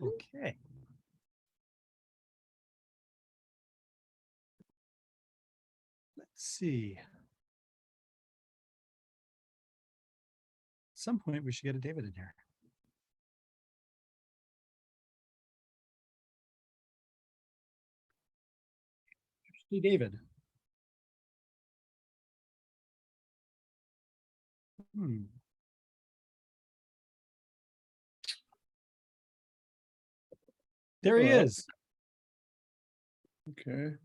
Okay. Let's see. At some point, we should get a David in here. Hey, David. There he is. Okay.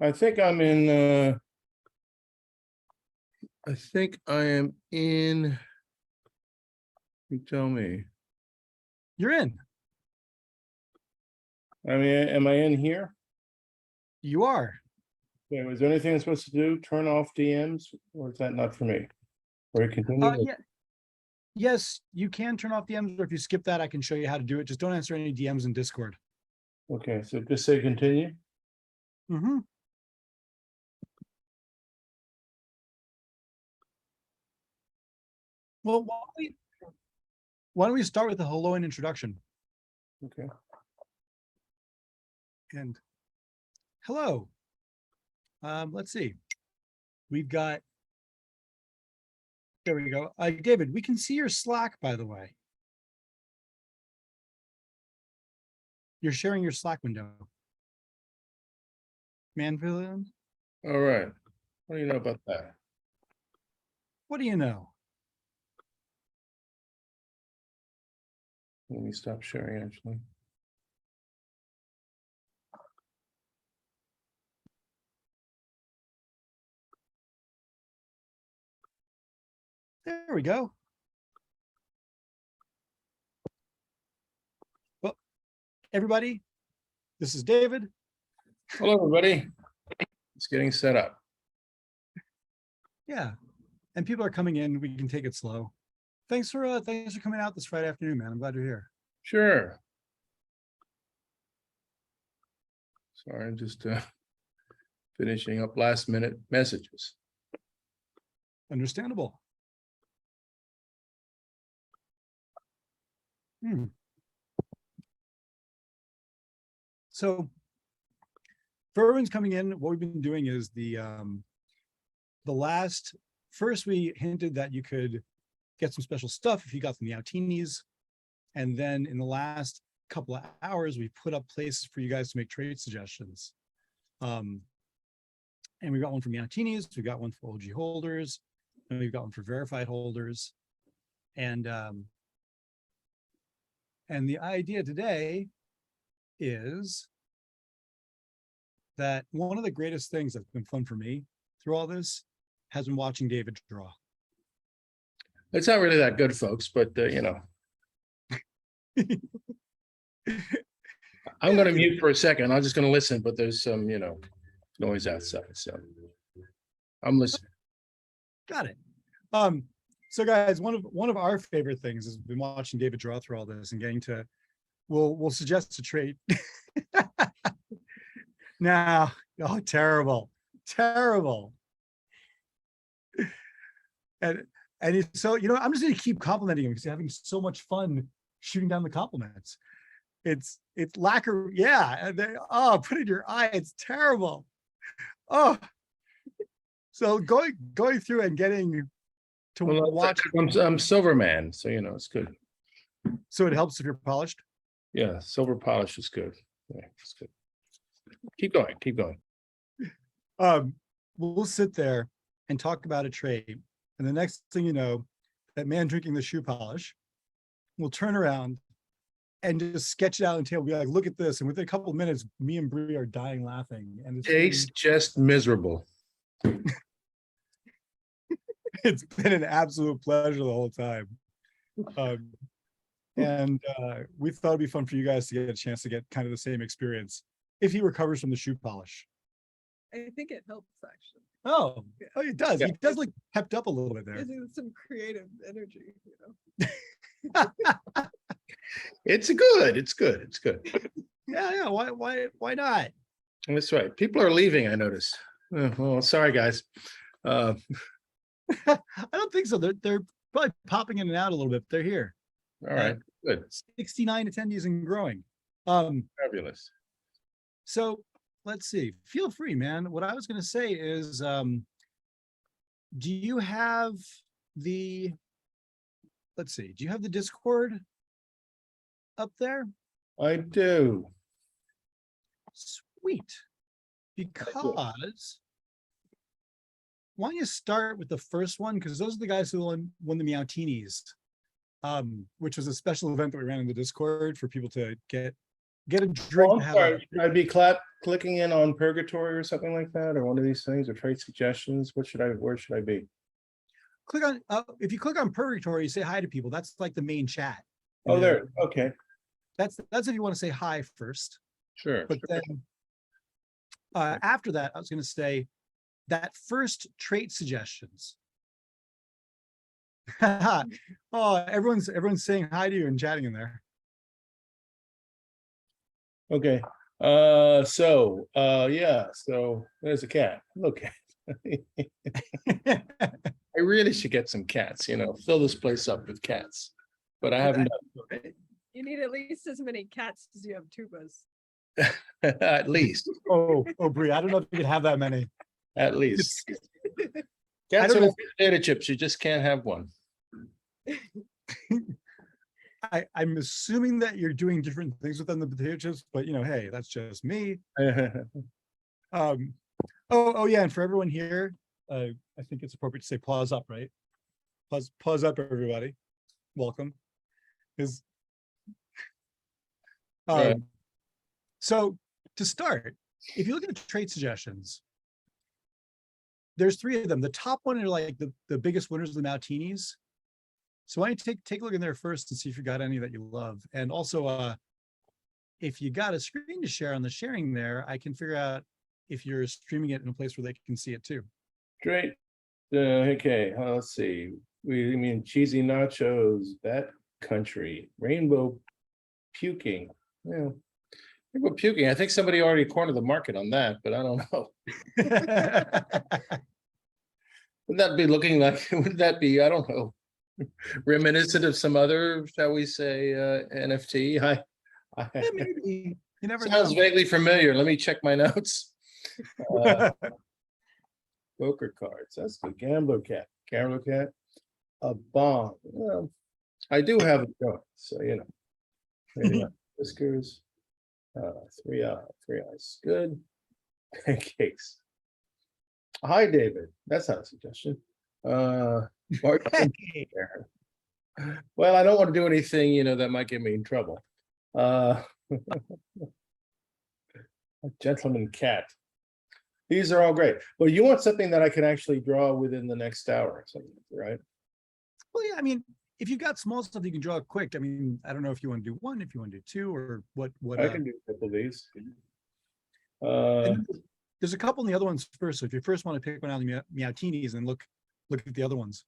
I think I'm in, I think I am in, you tell me. You're in. I mean, am I in here? You are. Yeah, is there anything I'm supposed to do? Turn off DMs, or is that not for me? Or continue? Yeah. Yes, you can turn off DMs, or if you skip that, I can show you how to do it. Just don't answer any DMs in Discord. Okay, so just say continue. Mm-hmm. Well, why don't we start with a hello and introduction? Okay. And hello. Let's see. We've got, there we go. David, we can see your Slack, by the way. You're sharing your Slack window. Manpillion? All right. What do you know about that? What do you know? Let me stop sharing, actually. There we go. Well, everybody, this is David. Hello, everybody. It's getting set up. Yeah, and people are coming in. We can take it slow. Thanks for coming out this Friday afternoon, man. I'm glad you're here. Sure. Sorry, I'm just finishing up last minute messages. Understandable. So for everyone's coming in, what we've been doing is first we hinted that you could get some special stuff if you got some Meowtinis. And then in the last couple of hours, we put up places for you guys to make trade suggestions. And we've got one for Meowtinis, we've got one for OG holders, and we've got one for verified holders. And the idea today is that one of the greatest things that's been fun for me through all this has been watching David draw. It's not really that good, folks, but you know. I'm going to mute for a second. I'm just going to listen, but there's some, you know, noise outside, so I'm listening. Got it. So guys, one of our favorite things has been watching David draw through all this and getting to, we'll suggest a trade. Now, oh, terrible. And so, you know, I'm just going to keep complimenting him because he's having so much fun shooting down the compliments. It's lacquer. Yeah. Put it in your eye. It's terrible. Oh, so going through and getting to watch. I'm Silverman, so, you know, it's good. So it helps if you're polished. Yeah. Silver polish is good. Yeah, it's good. Keep going. We'll sit there and talk about a trade. And the next thing you know, that man drinking the shoe polish will turn around and just sketch it out on the table. Be like, look at this. And within a couple of minutes, me and Bree are dying laughing. And It's just miserable. It's been an absolute pleasure the whole time. And we thought it'd be fun for you guys to get a chance to get kind of the same experience if he recovers from the shoe polish. I think it helps, actually. Oh, it does. Yeah. He does look pepped up a little bit there. It's some creative energy, you know. It's good. Yeah. Why not? That's right. People are leaving, I notice. Well, sorry, guys. I don't think so. They're probably popping in and out a little bit. They're here. All right, good, 69 attendees and growing. fabulous. So let's see. Feel free, man. What I was going to say is, do you have the? Let's see. Do you have the Discord up there? I do. Sweet. Because why don't you start with the first one? Because those are the guys who won the Meowtinis, which was a special event that we ran in the Discord for people to get a drink. Oh, I'm sorry. Should I be clicking in on purgatory or something like that, or one of these things, or trade suggestions? Where should I be? Click on if you click on purgatory, you say hi to people. That's like the main chat. Oh, there. Okay, That's if you want to say hi first. sure. But then after that, I was going to say that first trait suggestions. Oh, everyone's saying hi to you and chatting in there. Okay. Yeah. So there's a cat. Look. I really should get some cats, fill this place up with cats. But I haven't You need at least as many cats as you have tubas. done at least. Oh, Brie, I don't know if you could have that many. At least. I Cats don't are know. like potato chips. You just can't have one. I'm assuming that you're doing different things with them than the potato chips, but hey, that's just me. Oh yeah, and for everyone here, I think it's appropriate to say pause up, right? Pause up, everybody. Welcome. Because Right. So to start, if you look at the trait suggestions, there's 3 of them. The top one are like the biggest winners of the Meowtinis. So why don't you take a look in there first and see if you got any that you love. And also, if you got a screen to share on the sharing there, I can figure out if you're streaming it in a place where they can see it too. Great. Okay, let's see. We mean cheesy nachos, that country, rainbow puking. Yeah. Rainbow puking. I think somebody already cornered the market on that, but I don't know. Would that be looking like, would that be, I don't know, reminiscent of some other, shall we say, NFT? Yeah, maybe. You never Sounds know. vaguely familiar. Let me check my notes. Poker cards. That's the gambler cat. A bomb. Well, I do have a joint, so maybe not. Whiskers. 3 eyes. Good. Pancakes. Hi, David. That's not a suggestion. Mark, well, I don't want to do anything, that might get me in trouble. A gentleman cat. These are all great. Well, you want something that I can actually draw within the next hour or something, right? Well, yeah, I mean, if you've got small stuff you can draw quick, I mean, I don't know if you want to do 1, if you want to do 2, or what. I can do a couple of these. There's a couple in the other ones first. So if you first want to pick one out of the Meowtinis and look at the other ones.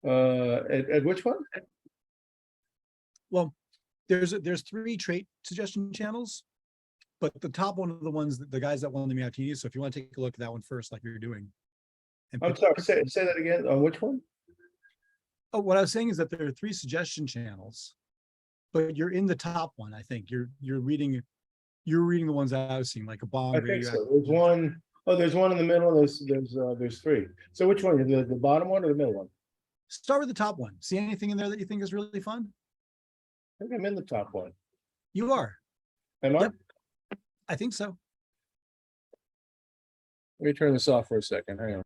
At which one? Well, there's 3 trait suggestion channels, but the top one of the ones, the guys that won the Meowtinis. So if you want to take a look at that one first, like you're doing. And I'm sorry, say that again. On which one? Oh, what I was saying is that there are 3 suggestion channels, but you're in the top one. I think you're reading the ones that I was seeing, like a bomb. I think so. There's one. Oh, there's one in the middle. There's 3. So which one? The bottom one or the middle one? Start with the top one. See anything in there that you think is really fun? I think I'm in the top one. You are. Am I? Yep. I think so. Let me turn this off for a second. Hang on.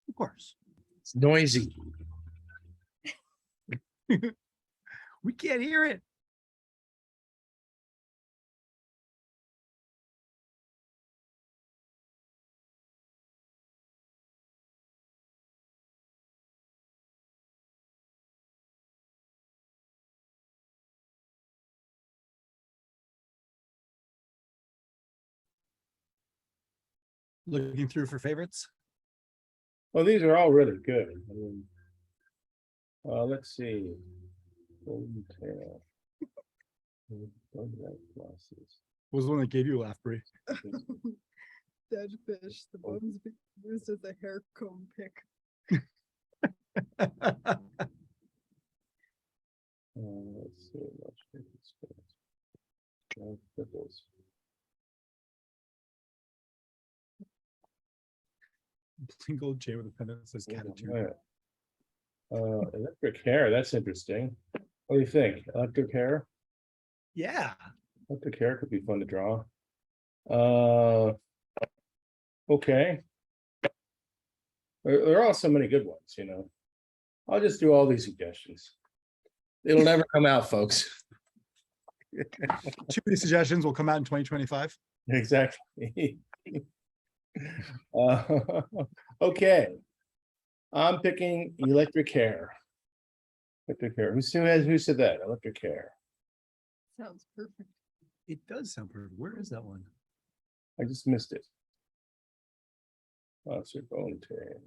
Of course. It's noisy. We can't hear it. Looking through for favorites. Well, these are all really good. I mean, let's see. Golden tail. Glasses. What was the one that gave you a laugh, Brie? Dead fish, the bones being used as a hair comb pick. Let's see. Pickles. Single J with a pen that says catitude. Electric hair. That's interesting. What do you think? Electric hair? Yeah. Electric hair could be fun to draw. Okay. There are all so many good ones, you know. I'll just do all these suggestions. It'll never come out, folks. Too many suggestions will come out in 2025. Exactly. Okay. I'm picking electric hair. Electric hair. Who said that? Electric hair. Sounds perfect. It does sound perfect. Where is that one? I just missed it. Oh, it's your bone tail.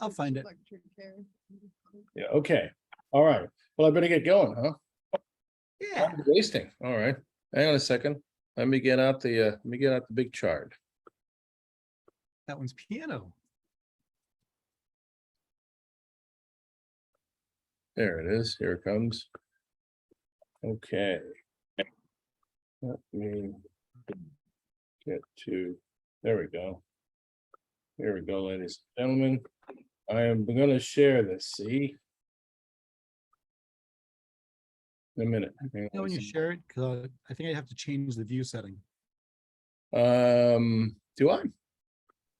I'll Search find it. electric hair. Yeah, okay. All right. Well, I better get going, huh? Yeah. I'm wasting. All right. Hang on a second. Let me get out the big chart. That one's piano. There it is. Here it comes. Okay. Let me get to, there we go. Here we go, ladies and gentlemen. I am going to share this. See? In a minute. Hang You know on when a you second. share it, because I think I have to change the view setting. Do I?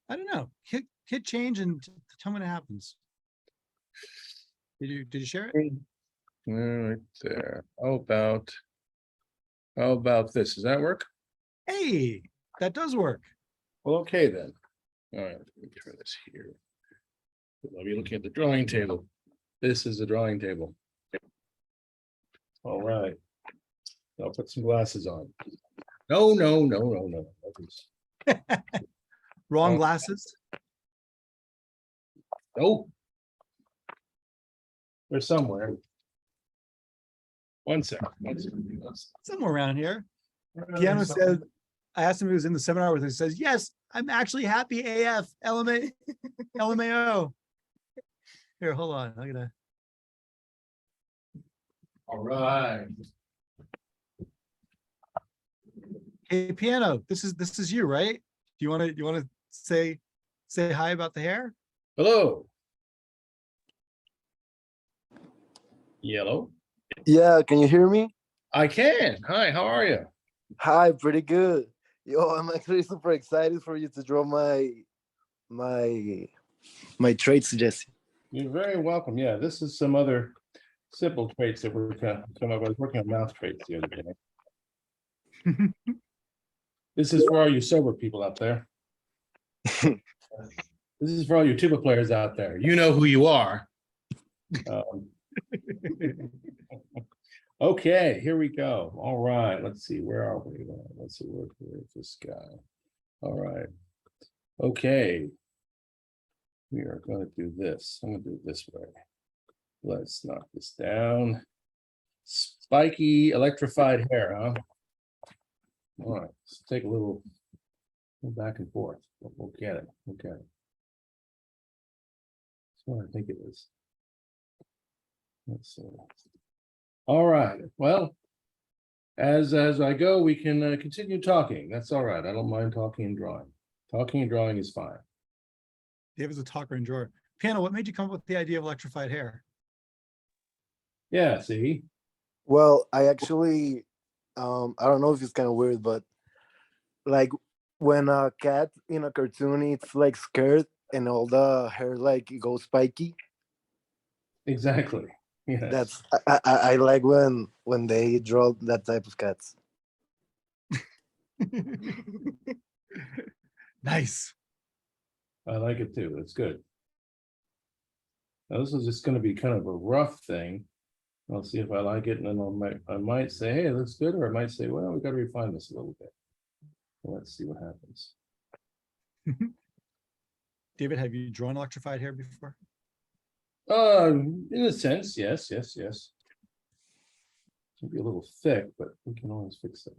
I don't know. Hit change and tell me when it happens. Did you share it? Right there. How about this? Does that work? Hey, that does work. Well, okay then. All right, let me try this here. I'll be looking at the drawing table. This is the drawing table. All right. I'll put some glasses on. No. Wrong Oh. glasses. Oh. They're somewhere. One second. Somewhere around here. Piano said, I asked him if he was in the seminar with us. He says, yes, I'm actually happy AF. LMAO. Here, hold on. I'm gonna. All right. Hey, piano. This is you, right? Do you want to say hi about the hair? Hello. Yellow. Yeah, can you hear me? I can. Hi, how are you? Hi, pretty good. Yo, I'm actually super excited for you to draw my trade suggestion. You're very welcome. Yeah, this is some other simple traits that we're gonna come up with. I was working on mouse traits the other day. This is for all you sober people out there. This is for all you tuba players out there. You know who you are. Okay, here we go. All right, let's see. Where are we? Let's see. Where's this guy? All right. Okay. We are going to do this. I'm going to do it this way. Let's knock this down. Spiky electrified hair, huh? All right, let's take a little back and forth. We'll get it. Okay. That's what I think it is. Let's see. All right. Well, as I go, we can continue talking. That's all right. I don't mind talking and drawing. Talking and drawing is fine. Dave is a talker and drawer. Piano, what made you come up with the idea of electrified hair? Yeah, see? Well, I actually, I don't know if it's kind of weird, but like when a cat in a cartoon, it's like scared and all the hair like it goes spiky. Exactly. Yes. That's I like when they draw that type of cats. Nice. I like it too. It's good. Now, this is just going to be kind of a rough thing. I'll see if I like it, and then I might say, hey, that's good, or I might say, well, we got to refine this a little bit. Let's see what happens. David, have you drawn electrified hair before? In a sense, yes. It'll be a little thick, but we can always fix that.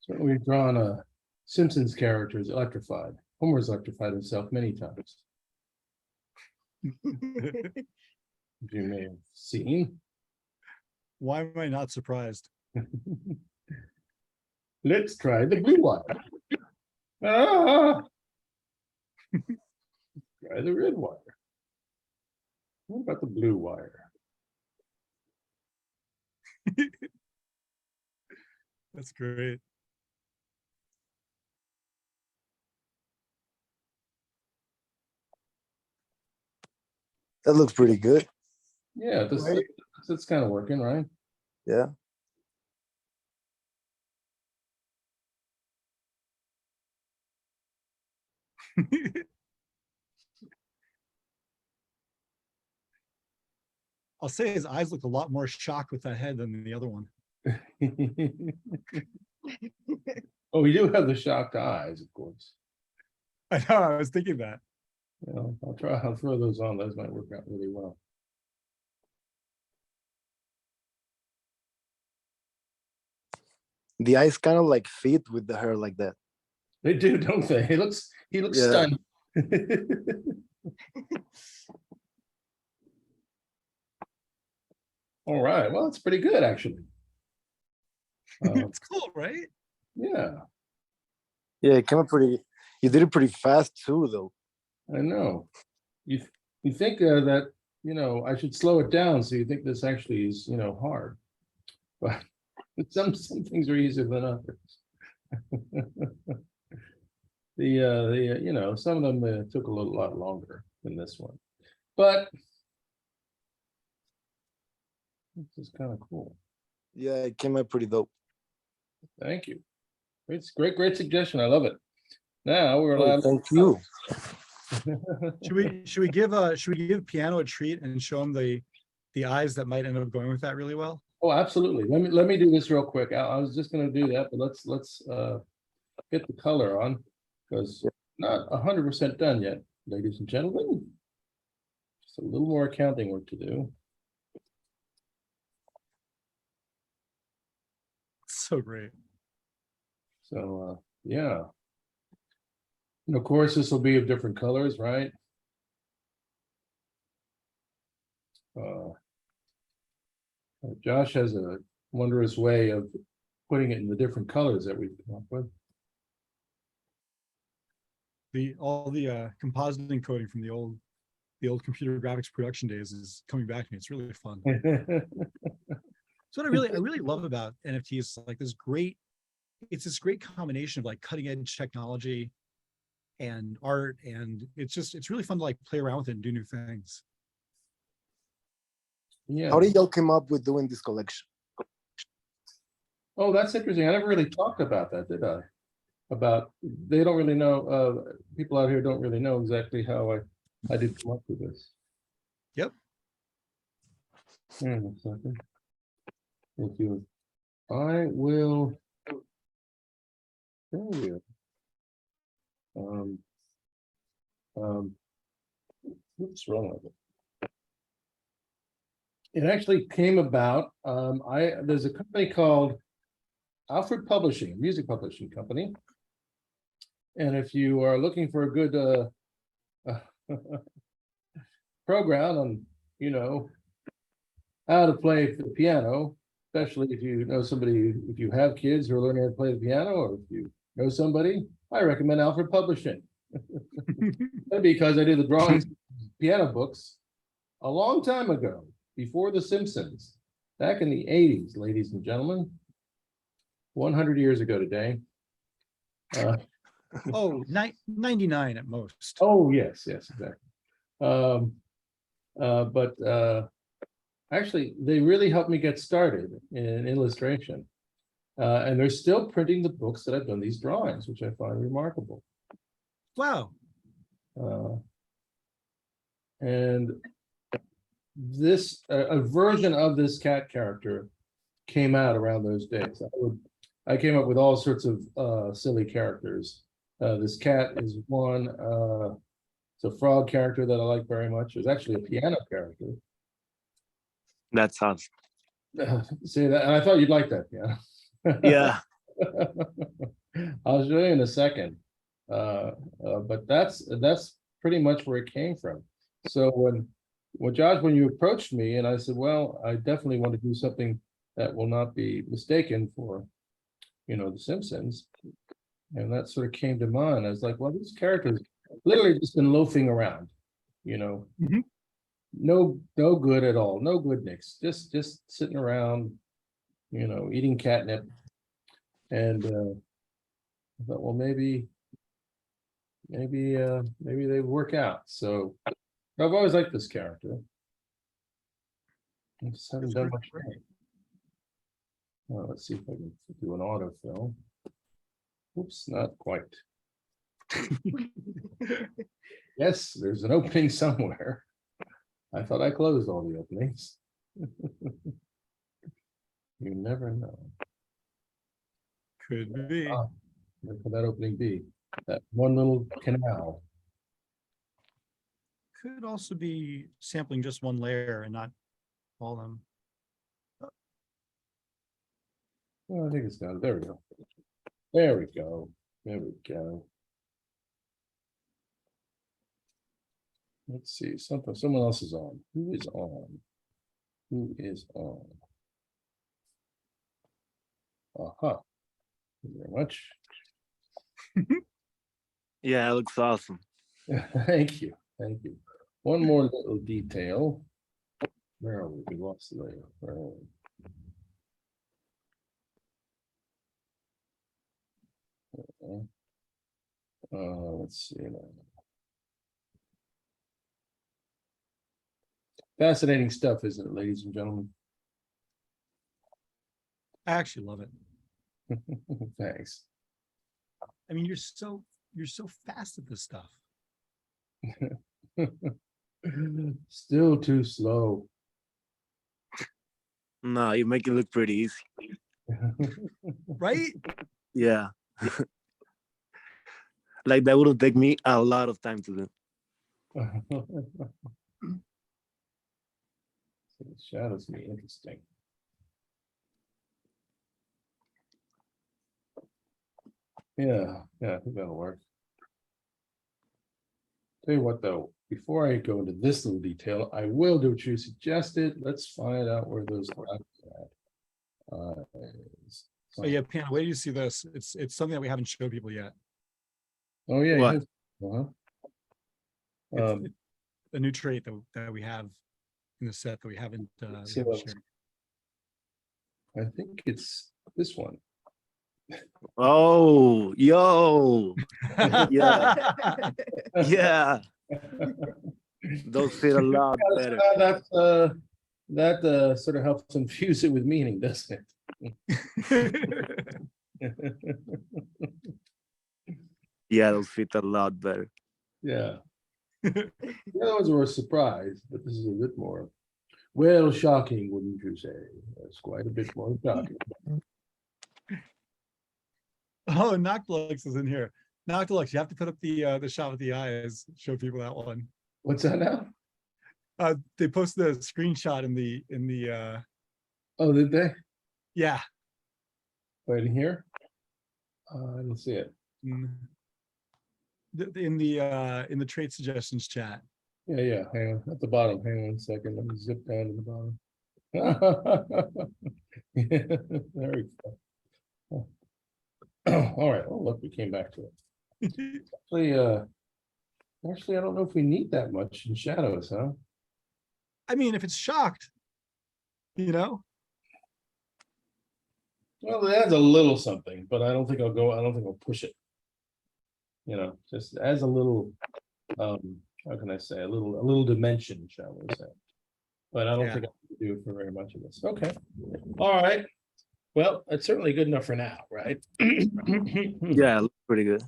Certainly, we've drawn Simpsons characters electrified. Homer's electrified himself many times, as you may have seen. Why am I not surprised? Let's try the blue wire. Ah! Try the red wire. What about the blue wire? That's great. That looks pretty good. Yeah, that's kind of working, right? Yeah. I'll say his eyes look a lot more shocked with that head than the other one. Oh, we do have the shocked eyes, of course. I know, I was thinking that. You know, I'll throw those on. Those might work out really well. The eyes kind of like fit with the hair like that. They do, don't they? He looks Yeah. stunned. All right. Well, it's pretty good, actually. It's cool, right? Yeah, Yeah, it came up pretty. You did it pretty fast too, though. I know. You think that, you know, I should slow it down, so you think this actually is, you know, hard, but some things are easier than others. The you know, some of them took a lot longer than this one, but this is kind of cool. Yeah, it came out pretty dope. Thank you. It's great suggestion. I love it. Now we're Oh, allowed. thank you. Should we give Piano a treat and show him the eyes that might end up going with that really well? Oh, absolutely. Let me do this real quick. I was just going to do that, but let's get the color on, because not 100% done yet, ladies and gentlemen. Just a little more accounting work to do. So great. So yeah. And of course, this will be of different colors, right? Josh has a wondrous way of putting it in the different colors that we've come up with. All the compositing coding from the old computer graphics production days is coming back to me. It's really fun. So what I really love about NFTs, like it's this great combination of like cutting edge technology and art, and it's really fun to like play around with it and do new things. Yeah. How did y'all come up with doing this collection? Oh, that's interesting. I never really talked about that, did I? About, they don't really know, people out here don't really know exactly how I did come up with this. Yep. Hang on a second. Thank you. I will tell you. What's wrong with it? It actually came about. There's a company called Alfred Publishing, a music publishing company. And if you are looking for a good program on, you know, how to play the piano, especially if you know somebody, if you have kids who are learning how to play the piano, or if you know somebody, I recommend Alfred Publishing. Because I did the drawings, piano books a long time ago, before the Simpsons, back in the 80s, ladies and gentlemen, 100 years ago today. 99 at most. Oh, yes, exactly. Actually, they really helped me get started in illustration. And they're still printing the books that I've done these drawings, which I find remarkable. Wow. And this, a version of this cat character came out around those days. I came up with all sorts of silly characters. This cat is one. It's a frog character that I like very much. There's actually a piano character. That's awesome. See that? And I thought you'd like that piano. Yeah. I'll show you in a second. But that's pretty much where it came from. So Josh, when you approached me and I said, well, I definitely want to do something that will not be mistaken for, the Simpsons. And that sort of came to mind. I was like, well, these characters literally just been loafing around, Mhm. no good at all, no good nicks, just sitting around, eating catnip. And I thought, well, maybe they work out. So I've always liked this character. I just haven't done much. Well, let's see if I can do an autofill. Oops, not quite. Yes, there's an opening somewhere. I thought I closed all the openings. You never know. Could be. Where could that opening be? That one little canal. Could also be sampling just one layer and not all of them. Oh, I think it's done. There we go. There we go. There we go. Let's see. Someone else is on. Who is on? Who is on? Thank you very much. Yeah, it looks awesome. Thank you. Thank you. One more little detail. Where are we? We lost the layer. Where are we? Let's see now. Fascinating stuff, isn't it, ladies and gentlemen? I actually love it. Thanks. I mean, you're so fast at this stuff. Still too slow. No, you make it look pretty easy. Right? Yeah. Like that wouldn't take me a lot of time to do. So the shadows be interesting. Yeah, I think that'll work. Tell you what though, before I go into this little detail, I will do what you suggested. Let's find out where those are at. So yeah, Piano, wait till you see this. It's something that we haven't showed people yet. Oh yeah. What? It's a new trait that we have in the set that we haven't shared. I think it's this one. Oh, yo. Yeah. Yeah. Those fit a lot better. That sort of helps infuse it with meaning, doesn't it? Yeah, those fit a lot better. Yeah. The other ones were a surprise, but this is a bit more, well, shocking, wouldn't you say? That's quite a bit more shocking. Oh, Noctilux is in here. Noctilux, you have to put up the shot with the eyes. Show people that one. What's that now? They posted a screenshot in the Oh, did they? yeah. Right in here? I didn't see it. In the trait suggestions chat. Yeah. Hang on. At the bottom. Hang on a second. Let me zip down to the bottom. There we go. All right. Oh, look, we came back to it. Actually, I don't know if we need that much in shadows, huh? I mean, if it's shocked, Well, it adds a little something, but I don't think I'll push it. Just as a little, how can I say, a little dimension, shall we say. But I don't think I can do it for very much of this. Okay. All right. Well, it's certainly good enough for now, right? Yeah, it looks pretty good.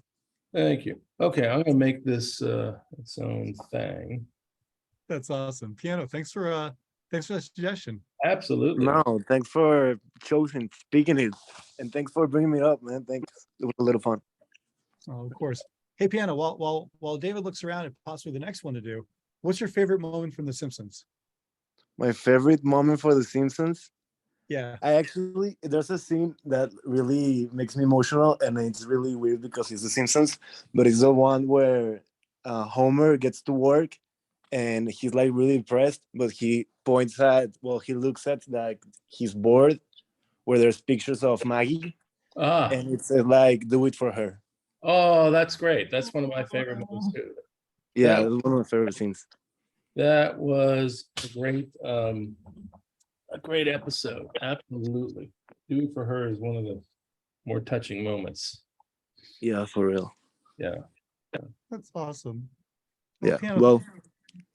Thank you. Okay, I'm gonna make this its own thing. that's awesome. Piano, thanks for Thanks for the suggestion. Absolutely. No, thanks for speaking it, and thanks for bringing me up, man. Thanks. It was a little fun. Oh, of course. Hey, Piano, while David looks around at possibly the next one to do, what's your favorite moment from The Simpsons? My favorite moment for The Simpsons. Yeah. There's a scene that really makes me emotional, and it's really weird because it's The Simpsons, but it's the one where Homer gets to work and he's like really depressed, but he looks at like his board where there's pictures of Maggie, Ah, and it says like, do it for her. oh, that's great. That's one of my favorite moments too. Yeah, That- that's one of my favorite scenes. That was a great episode. Absolutely. Do it for her is one of the more touching moments. Yeah, for real. Yeah. That's awesome. Yeah. Piano, Well,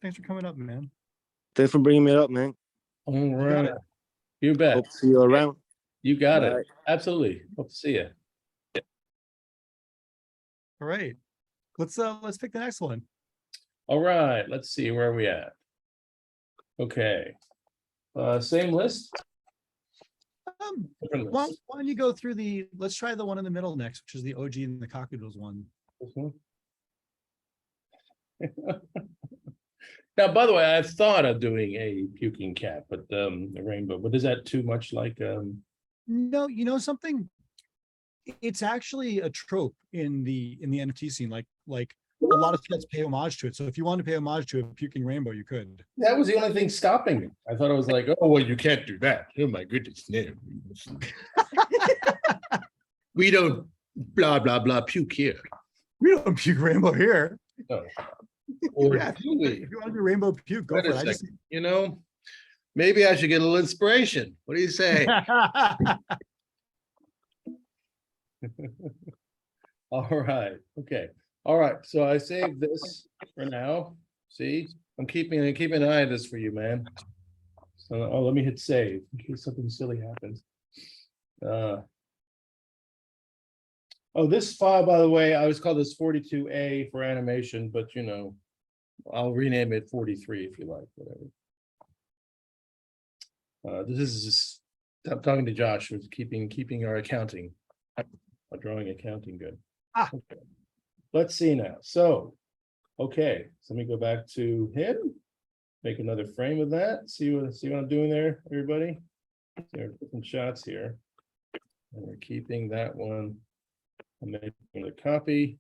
thanks for coming up, man. thanks for bringing me up, man. All got right. it. You bet. Hope to see you around. You got Bye. it. Absolutely. Hope to see you. All right. Let's pick the next one. All right. Let's see where are we at. Okay. Same list. Different Why list. don't you go through let's try the one in the middle next, which is the OG and the cockadoodles one. This one? Now, by the way, I've thought of doing a puking cat, but a rainbow. But is that too much like No, you know something? It's actually a trope in the NFT scene. Like a lot of sets pay homage to it. So if you wanted to pay homage to a puking rainbow, you could. that was the only thing stopping me. I thought it was like, oh well, you can't do that. Oh my goodness, no. We don't blah blah blah puke here. We don't puke rainbow here. No. Or Yeah, do we? if you want to do rainbow puke, go Wait for a it. I just second. You know, maybe I should get a little inspiration. What do you say? All right. Okay. All right. So I saved this for now. See, I'm keeping an eye on this for you, man. So let me hit save in case something silly happens. Oh, this file, by the way, I always call this 42A for animation, but you know, I'll rename it 43 if you like, whatever. This is just, I'm talking to Josh, who's keeping our accounting, our drawing accounting good. Okay. Let's see now. So, okay, so let me go back to him, make another frame of that. See what I'm doing there, everybody. There are different shots here, and we're keeping that one. I'm making a copy,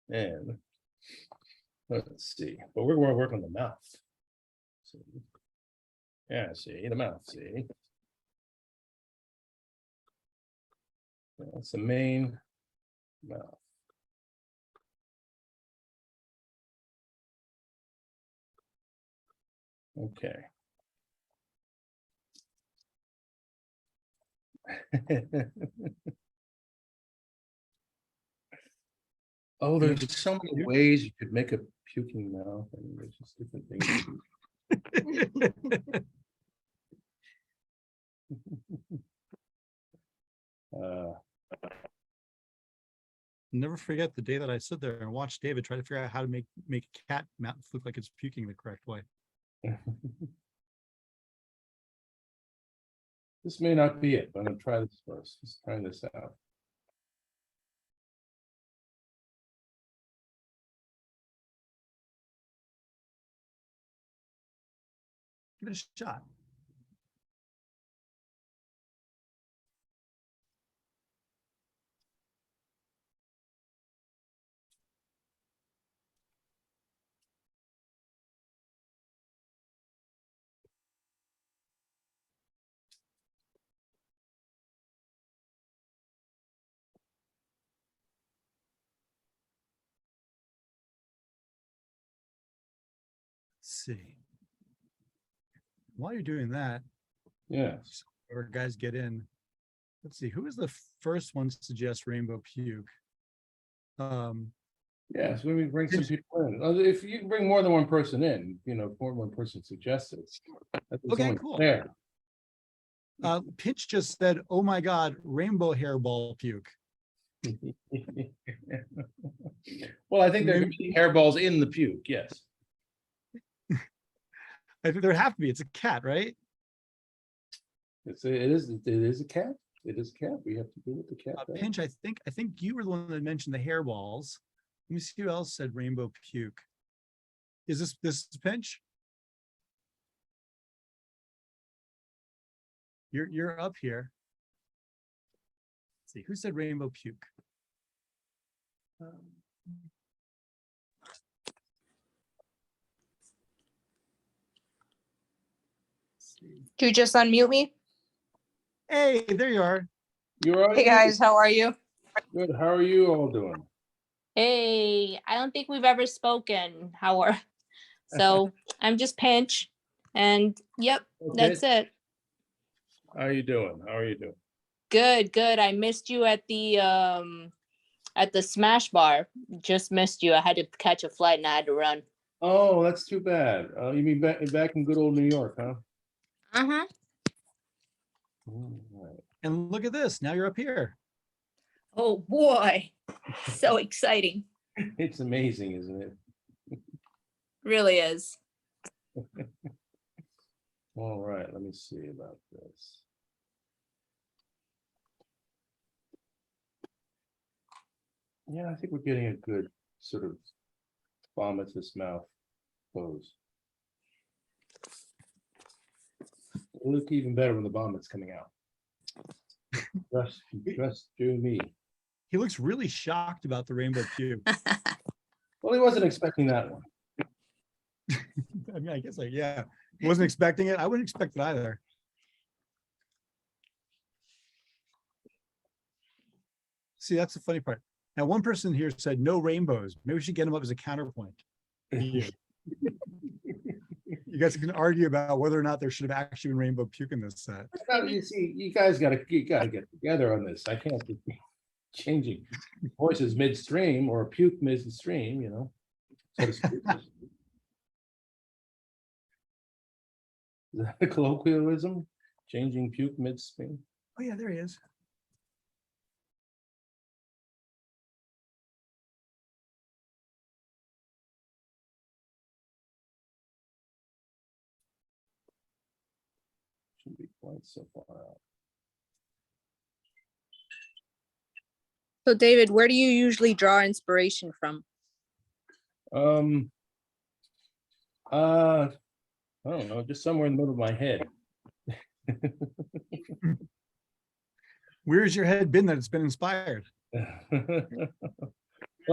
and let's see. But we're going to work on the mouth. See. Yeah, see the mouth. See, that's the main mouth. Okay. Oh, there's so many ways you could make a puking mouth, and there's just different things. never forget the day that I stood there and watched David try to figure out how to make a cat mouth look like it's puking the correct way. This may not be it, but I'm gonna try this first. Just trying this out. Give it a shot. Let's see. While you're doing that, Yes. or guys get in. Let's see, who was the first one to suggest rainbow puke? Yeah, so we bring some people in. If you bring more than one person in, you know, more than one person suggests it. Okay, cool. There. Pinch just said, "Oh my God, rainbow hairball puke." Well, I think there could be hairballs in the puke. Yes. I think there'd have to be. It's a cat, right? It is a cat. It is a cat. We have to do what the cat does. Pinch, I think you were the one that mentioned the hairballs. Let me see who else said rainbow puke. Is this Pinch? You're up here. Let's see who said rainbow puke. Could you just unmute me? Hey, there you are. You're all Hey guys, how are you? good. How are you all doing? Hey, I don't think we've ever spoken. How are? So I'm just Pinch, and yep, that's it. How are you doing? How are you doing? Good, good. I missed you at the Smash Bar. Just missed you. I had to catch a flight and I had to run. Oh, that's too bad. You mean back in good old New York, huh? Uh-huh. All right. And look at this. Now you're up here. Oh boy. So exciting. It's amazing, isn't it? Really is. All right, let me see about this. Yeah, I think we're getting a good sort of vomitous mouth pose. It'll look even better when the vomit's coming out. Just do me. He looks really shocked about the rainbow puke. Well, he wasn't expecting that one. I mean, I guess yeah. Wasn't expecting it. I wouldn't expect it either. See, that's the funny part. Now, one person here said no rainbows. Maybe we should get him up as a counterpoint. You guys can argue about whether or not there should have actually been rainbow puke in this set. You see, you guys gotta get together on this. I can't be changing voices midstream or puke midstream, you know. So to speak. Is that a colloquialism? Changing puke midstream? Oh yeah, there he is. Shouldn't be quite so far out. So David, where do you usually draw inspiration from? I don't know, just somewhere in the middle of my head. Where's your head been that it's been inspired? Well,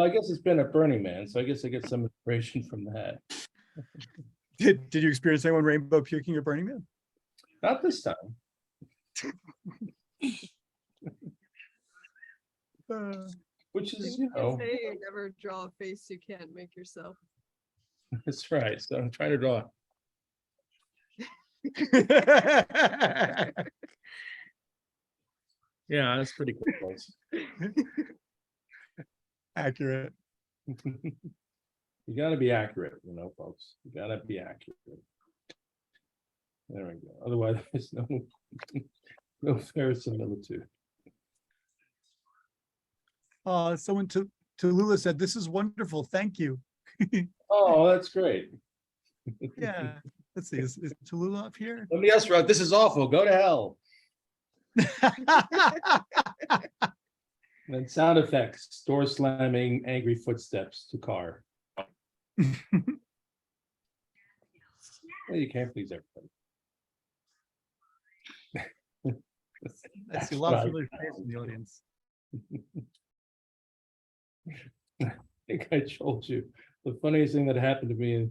I guess it's been at Burning Man, so I guess I get some inspiration from that. Did you experience anyone rainbow puking at Burning Man? Not this time. Which is, you know, Say never draw a face you can't make yourself. that's right. So I'm trying to draw. Yeah, that's pretty close. Accurate. You gotta be accurate, you know, folks. You gotta be accurate. There we go. Otherwise, there's no verisimilitude. Someone to Lula said, "This is wonderful. Thank you." Oh, that's great. Yeah. Let's see. Is Tallulah up here? Somebody else wrote, "This is awful. Go to hell." And sound effects: door slamming, angry footsteps to car. Well, you can't please everybody. I see a lot of familiar faces in the audience. I think I told you the funniest thing that happened to me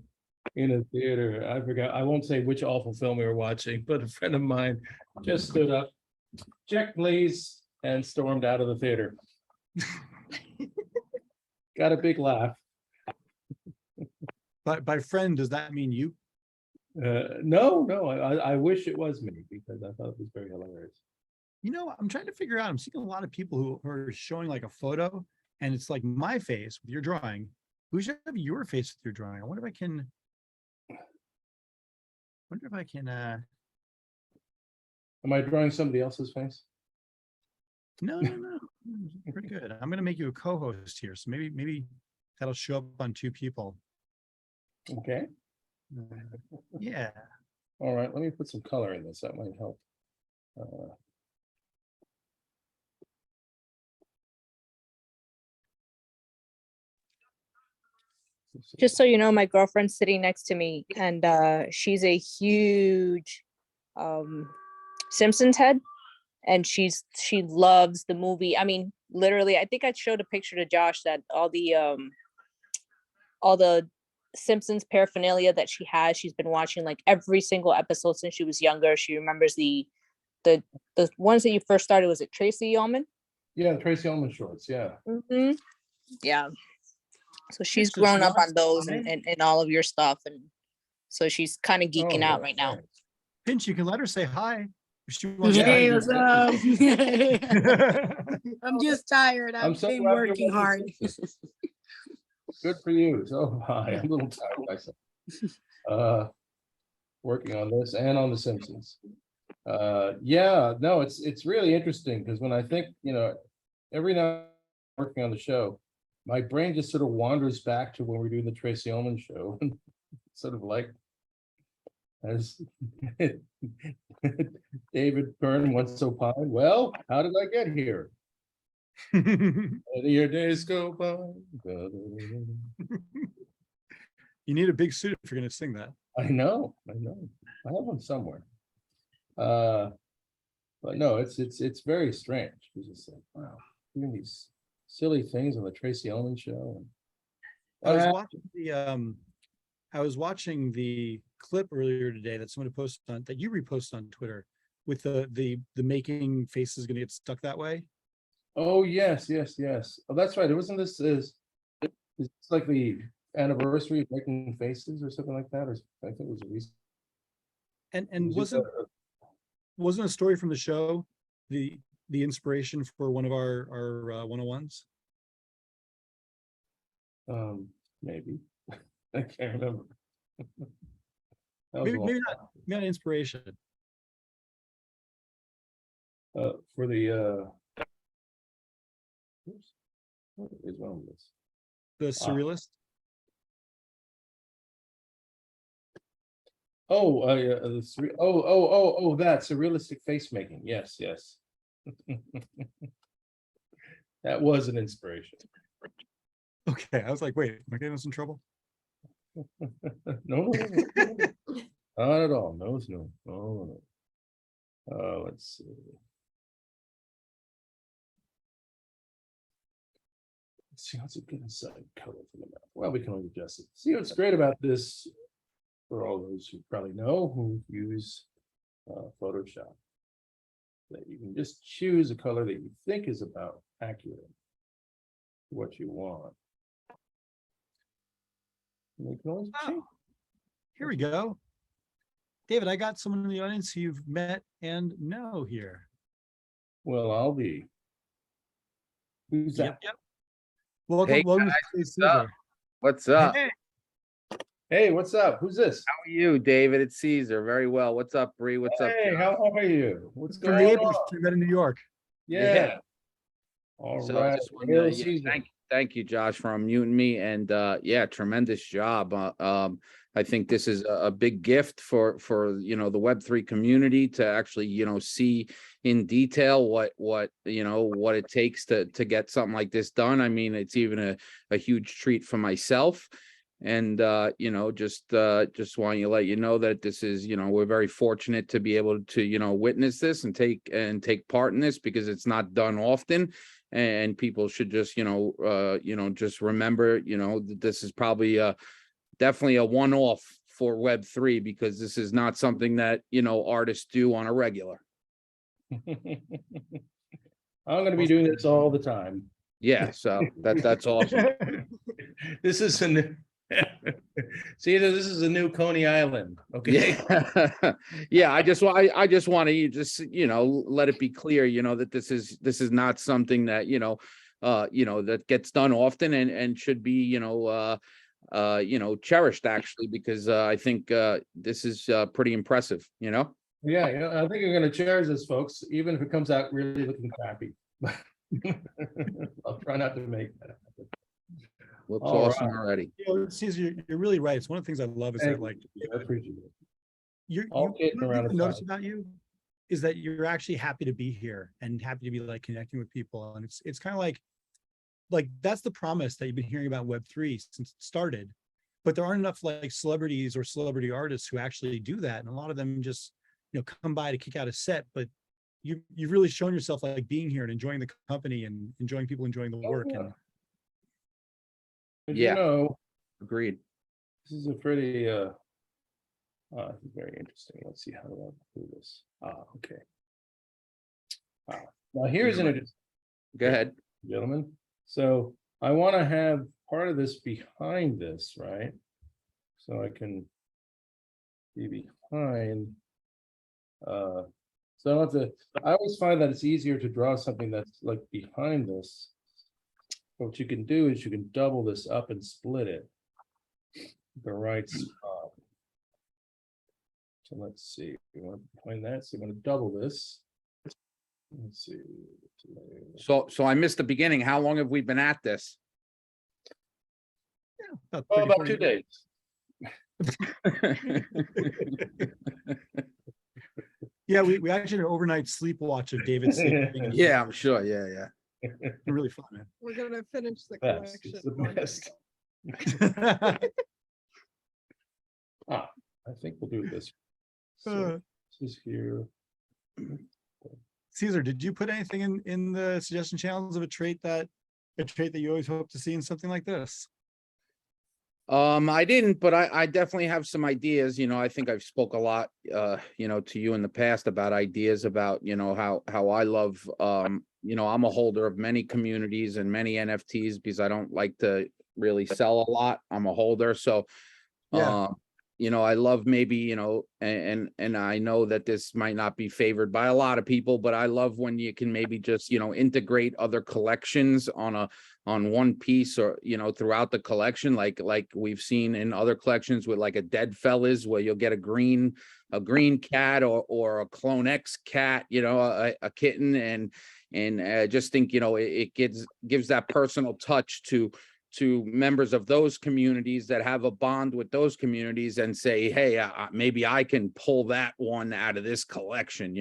in a theater. I forgot. I won't say which awful film we were watching, but a friend of mine just stood up, "Check, please," and stormed out of the theater. Got a big laugh. But by friend, does that mean you? No, I wish it was me because I thought it was very hilarious. You know, I'm trying to figure out. I'm seeing a lot of people who are showing like a photo, and it's like my face with your drawing. Who should have your face with your drawing? I wonder if I can. Am I drawing somebody else's face? No. Pretty good. I'm gonna make you a co-host here, so maybe that'll show up on two people. Okay. Yeah. All right, let me put some color in this. That might help. Just so you know, my girlfriend's sitting next to me, and she's a huge Simpsons head, and she loves the movie. I mean, literally, I think I showed a picture to Josh that all the Simpsons paraphernalia that she has, she's been watching like every single episode since she was younger. She remembers the ones that you first started. Was it Tracy Ullman? Yeah, Tracy Ullman shorts. Yeah. Mm-hmm. Yeah. So she's It's just grown up on those one and all of your stuff, and so she's kind of geeking out right now. Pinch, you can let her say hi if she wants Yeah. Hey, to. what's up? Hi. I'm just tired. I'm I've so been glad you're working hard. Good for you. So hi, I'm a little tired myself. Working on this and on the Simpsons. Yeah, no, it's really interesting because when I think, every now working on the show, my brain just sort of wanders back to when we were doing the Tracy Ullman show. Sort of like as David Byrne once opined, well, how did I get here? Your days go by. You need a big suit if you're going to sing that. I know. I have one somewhere. But no, it's very strange. It's just like, wow, doing these silly things on the Tracy Ullman show. I was watching the clip earlier today that someone posted on that you reposted on Twitter with the making faces going to get stuck that way. Oh yes. Oh, that's right. It wasn't this it's like the anniversary of Making Faces or something like that, or I think it was a recent. And wasn't a story from the show the inspiration for one of our 101s? Maybe. I can't remember. That was Maybe, a long maybe not inspiration. for the oops, what is wrong with this? The surrealist. Oh, that's a realistic face making. Yes. That was an inspiration. Okay, I was like, wait, am I getting us in trouble? No. Not at all. No. Let's see. Let's see what's a good inside color for the map. Well, we can only adjust it. See what's great about this for all those who probably know who use Photoshop. That you can just choose a color that you think is about accurate to what you want. And you can always change. Here we go. David, I got someone in the audience who you've met and know here. Well, I'll be. Who's that? Yep. Welcome, Hey, welcome to guys, Caesar. What's up? Hey, what's up? Who's this? How are you, David? It's Caesar. Very well. What's up, Bree? What's up, Hey, Josh? how are you? What's From going the on? Apes we met in New York. Yeah. All So I right. just wanted Hail to, Caesar. thank you, Josh, for unmuting me. And yeah, tremendous job. I think this is a big gift for the Web3 community to actually see in detail what it takes to get something like this done. I mean, it's even a huge treat for myself. And just want to let you know that this is, we're very fortunate to be able to witness this and take part in this, because it's not done often. And people should just just remember that this is probably definitely a one-off for Web3, because this is not something that artists do on a regular. I'm going to be doing this all the time. Yeah, so that's awesome. This is a new. See, this is a new Coney Island. Okay. Yeah. Yeah, I just want to just let it be clear that this is not something that that gets done often and should be cherished, actually, because I think this is pretty impressive. Yeah, I think you're going to cherish this, folks, even if it comes out really looking crappy. I'll try not to make that happen. Looks All awesome right. already. Caesar, you're really right. It's one of the things I love is that like I appreciate it. you All kidding what around I've aside. noticed about you is that you're actually happy to be here and happy to be like connecting with people. And it's kind of like that's the promise that you've been hearing about Web3 since it started. But there aren't enough like celebrities or celebrity artists who actually do that. And a lot of them just, come by to kick out a set, but you've really shown yourself like being here and enjoying the company and enjoying people enjoying the work. Yeah. And As Yeah. you know, Agreed. this is a pretty very interesting. Let's see, how do I do this? Okay. Now here's an Right. interesting, Go ahead. gentlemen. So I want to have part of this behind this, right? So I can be behind. So I don't have to, I always find that it's easier to draw something that's like behind this. What you can do is you can double this up and split it. The right spot. So let's see, we want to find that, so I'm gonna double this. Let's see. So I missed the beginning. How long have we been at this? about Oh, 30, about 40 2 days. Yeah, we actually did an overnight sleep watch of David sleeping. and Yeah, I'm sure. Yeah. really fun, man. We're gonna finish the Best, collection. it's the on best. I think we'll do this. So this is here. Caesar, did you put anything in the suggestion channels of a trait that you always hope to see in something like this? I didn't, but I definitely have some ideas. I think I've spoke a lot, to you in the past about ideas about, how I love, I'm a holder of many communities and many NFTs because I don't like to really sell a lot. I'm a holder. So, Yeah. I love maybe, and I know that this might not be favored by a lot of people, but I love when you can maybe just, integrate other collections on one piece or, throughout the collection, like we've seen in other collections with like a Dead Fellas where you'll get a green cat or a Clone X cat, a kitten, and I just think, it gives that personal touch to members of those communities that have a bond with those communities and say, hey, maybe I can pull that one out of this collection,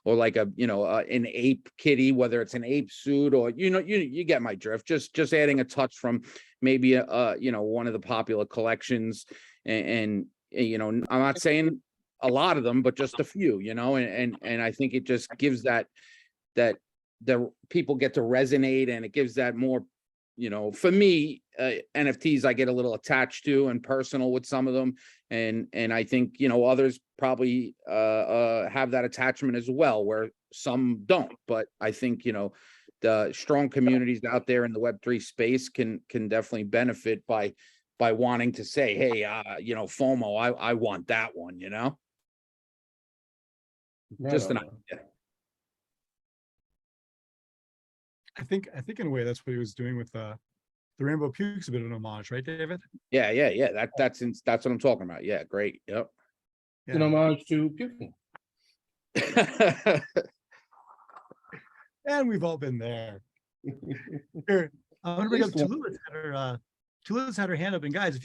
or like an ape kitty, whether it's an ape suit or, you get my drift, just adding a touch from maybe, one of the popular collections. And I'm not saying a lot of them, but just a few, and I think it just gives that the people get to resonate, and it gives that more, for me, NFTs, I get a little attached to and personal with some of them. And I think, others probably have that attachment as well, where some don't. But I think, the strong communities out there in the Web3 space can definitely benefit by wanting to say, hey, FOMO, I want that one, just an idea. I think in a way that's what he was doing with the Rainbow Puke's a bit of an homage, right, David? Yeah. That's what I'm talking about. Yeah, great. Yep. It's an homage to puking. And we've all been there. Here, I'm gonna bring up Tula's had her hand up, and guys,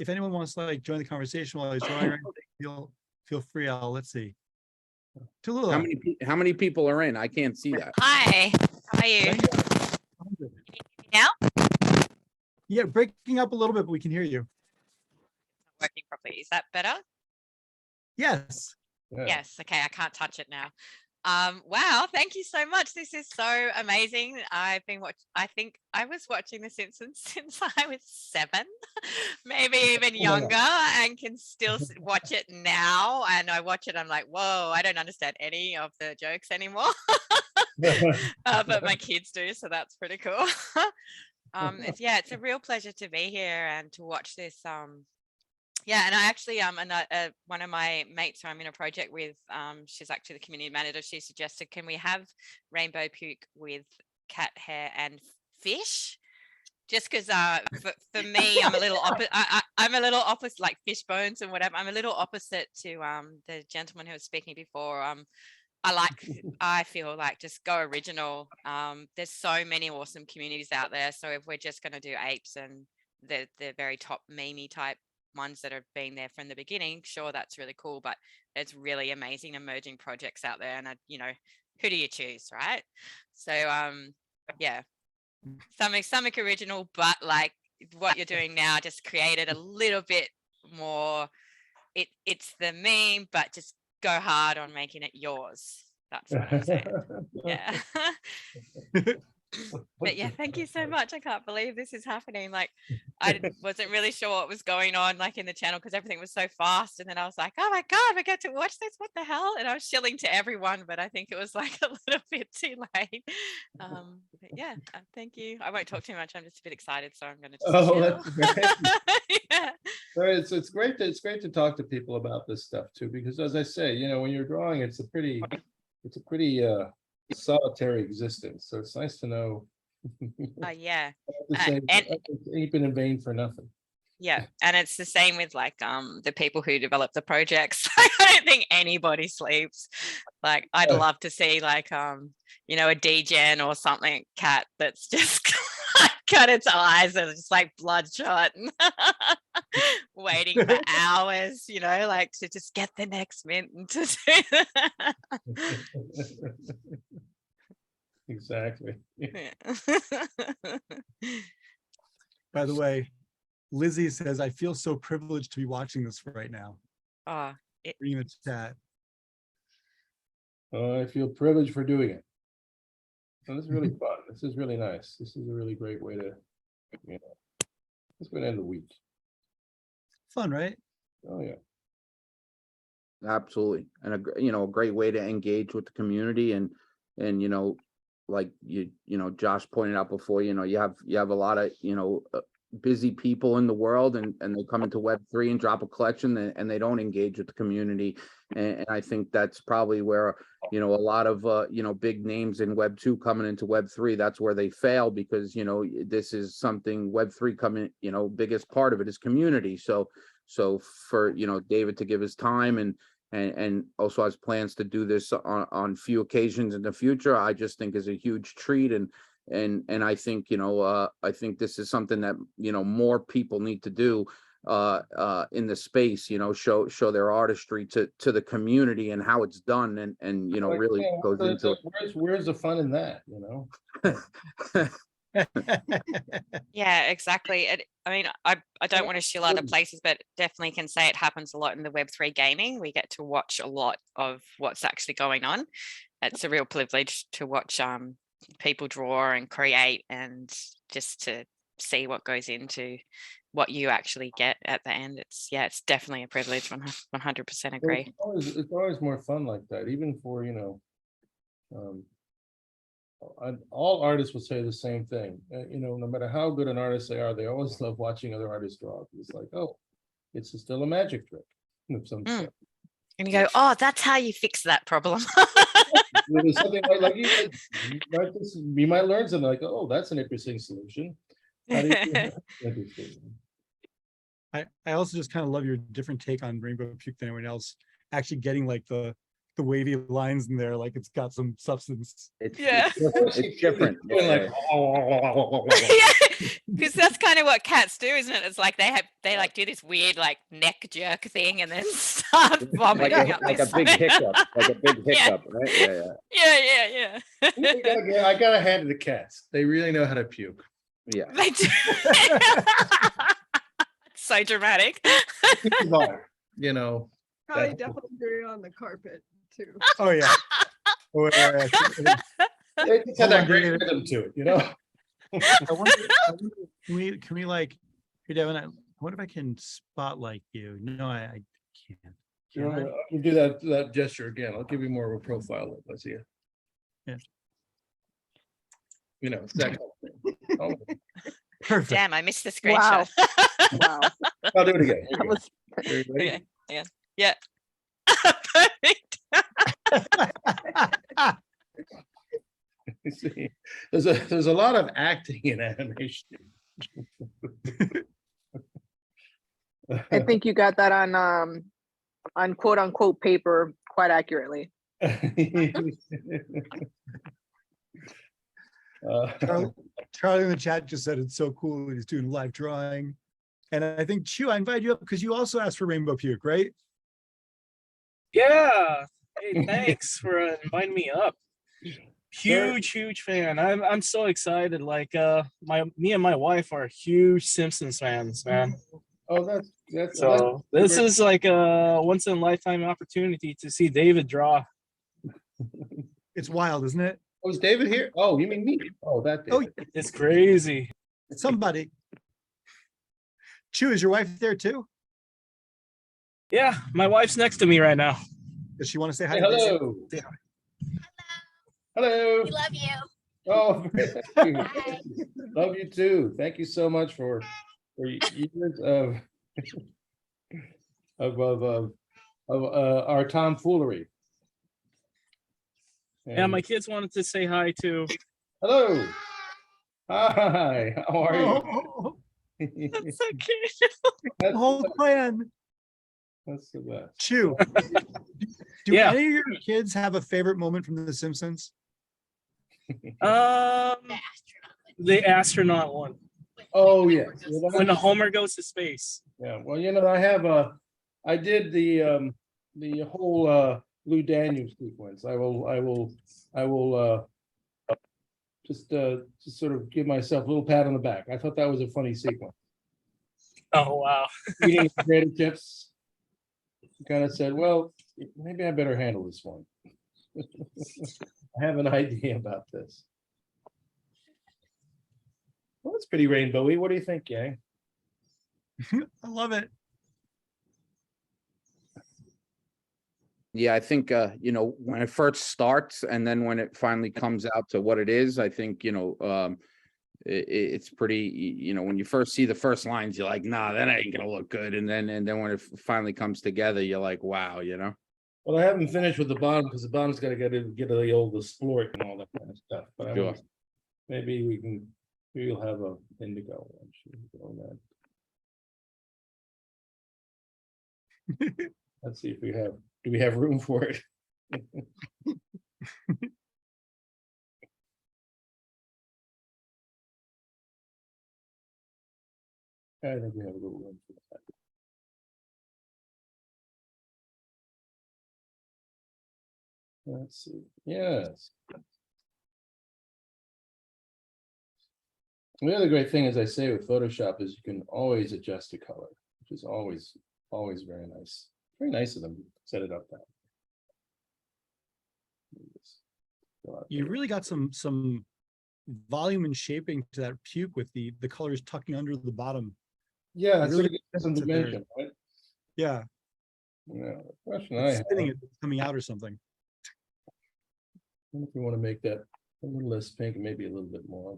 if anyone wants to like join the conversation while he's drawing or anything, feel free. Let's see. Tula, How many people are in? I can't see that. Hi, how are you? Now? Yeah, breaking up a little bit, but we can hear you. Working properly. Is that better? Yes. Yeah. Yes. Okay, I can't touch it now. Wow, thank you so much. This is so amazing. I think I was watching The Simpsons since I was 7, maybe even younger, and can still watch it now. And I watch it, I'm like, whoa, I don't understand any of the jokes anymore. But my kids do, so that's pretty cool. It's a real pleasure to be here and to watch this. And I actually one of my mates who I'm in a project with, she's actually the community manager. She suggested, can we have rainbow puke with cat hair and fish? Just because for me, I'm a little opposite. I'm a little opposite, like fish bones and whatever. I'm a little opposite to the gentleman who was speaking before. I feel like just go original. There's so many awesome communities out there. So if we're just going to do apes and the very top meme type ones that have been there from the beginning, sure, that's really cool, but there's really amazing emerging projects out there, and who do you choose, right? So yeah, something original, but like what you're doing now, just created a little bit more. It's the meme, but just go hard on making it yours. That's what I'm saying. Yeah. But yeah, thank you so much. I can't believe this is happening. Like, I wasn't really sure what was going on, like in the channel, because everything was so fast. And then I was like, oh my God, I get to watch this. What the hell? And I was shilling to everyone, but I think it was like a little bit too late. But yeah, thank you. I won't talk too much. I'm just a bit excited, so I'm going to just Oh, chill. that's great. Yeah. So it's great to talk to people about this stuff too, because as I say, you know, when you're drawing, it's a pretty solitary existence. So it's nice to know. Yeah. Ain't been in vain for nothing. Yeah, and it's the same with like the people who develop the projects. I don't think anybody sleeps. Like, I'd love to see like you know, a degen or something cat that's just cut its eyes and it's just like bloodshot and waiting for hours, you know, like to just get the next mint and to do that. Exactly. Yeah. By the way, Lizzie says, I feel so privileged to be watching this right now. Oh, Reading the chat. I feel privileged for doing it. So this is really fun. This is really nice. This is a really great way to, you know, it's going to end the week. Fun, right? Oh yeah. Absolutely. And a great way to engage with the community and you know, like you know, Josh pointed out before, you know, you have a lot of, you know, busy people in the world and they come into Web3 and drop a collection and they don't engage with the community. And I think that's probably where, you know, a lot of, you know, big names in Web2 coming into Web3, that's where they fail because, you know, this is something Web3 coming, you know, biggest part of it is community. So for, you know, David to give his time and also has plans to do this on few occasions in the future, I just think is a huge treat. And I think, you know, I think this is something that, you know, more people need to do in the space, you know, show their artistry to the community and how it's done and you know, really goes into where's the fun in that, you know? yeah, exactly. I mean, I don't want to shill other places, but definitely can say it happens a lot in the Web3 gaming. We get to watch a lot of what's actually going on. It's a real privilege to watch people draw and create and just to see what goes into what you actually get at the end. It's definitely a privilege. 100% agree. It's always more fun like that, even for, you know, all artists will say the same thing. You know, no matter how good an artist they are, they always love watching other artists draw. It's like, oh, it's still a magic trick of some sort. And you go, oh, that's how you fix that problem. There's something like you might learn something like, oh, that's an interesting solution. How do you I also just kind of love your different take on Rainbow Puke than anyone else. Actually getting like the wavy lines in there, like it's got some substance. it's different. Like, because that's kind of what cats do, isn't it? It's like they like do this weird like neck jerk thing and then start vomiting like a big hiccup, right? Yeah. I gotta hand it to cats. They really know how to puke. Yeah, They do. So dramatic. You know, Probably definitely agree on the carpet too. Oh yeah. they just have that great rhythm to it, you know. I wonder, can we like, hey Devin, I wonder if I can spotlight you. No, I can't. You know, I'll do that gesture again. I'll give you more of a profile look. Let's see it. Yeah. You know, that kind of thing. Oh. Perfect. Damn, I missed the screenshot. Wow. I'll do it again. That was Okay. Yeah. Perfect. You see, there's a lot of acting in animation. I think you got that on quote unquote paper quite accurately. Charlie in the chat just said it's so cool that he's doing live drawing. And I think Chew, I invited you up because you also asked for Rainbow Puke, right? Yeah. Hey, thanks for inviting me up. Huge fan. I'm so excited. Like me and my wife are huge Simpsons fans, man. Oh, that's So this is like a once in a lifetime opportunity to see David draw. It's wild, isn't it? Oh, is David here? Oh, you mean me? Oh, that David. Oh, It's crazy. somebody. Chew, is your wife there too? Yeah, my wife's next to me right now. Does she want to say hi? Hey, to David? hello. Hello. We love you. Oh, thank you. Love you too. Thank you so much for years of our tomfoolery. Yeah, And my kids wanted to say hi too. hello. Hi. How are you? Oh, That's so cute. the whole plan. That's the best. Chew. Do Yeah. any of your kids have a favorite moment from The Simpsons? The astronaut one. Oh yeah. When the Homer goes to space. Yeah. Well, I did the whole Blue Danube sequence. I will just sort of give myself a little pat on the back. I thought that was a funny sequence. Oh wow. Eating potato chips. Kind of said, well, maybe I better handle this one. I have an idea about this. Well, it's pretty rainbowy. What do you think, Yang? I love it. Yeah, I think when it first starts and then when it finally comes out to what it is, I think it's pretty, when you first see the first lines, you're like, nah, that ain't gonna look good. And then when it finally comes together, you're like, wow, Well, I haven't finished with the bottom because the bottom's got to get the old splort and all that kind of stuff. But Sure. maybe we'll have a indigo one. Let's see if do we have room for it? I think we have a little room for that. Let's see. Yes. The other great thing, as I say, with Photoshop is you can always adjust the color, which is always very nice. Very nice of them to set it up that way. You really got some volume and shaping to that puke with the colors tucking under the bottom. Yeah, it's really really get some to there. dimension, right? Yeah. Yeah. The question It's I have, spinning it, coming out or something. if you want to make that a little less pink and maybe a little bit more.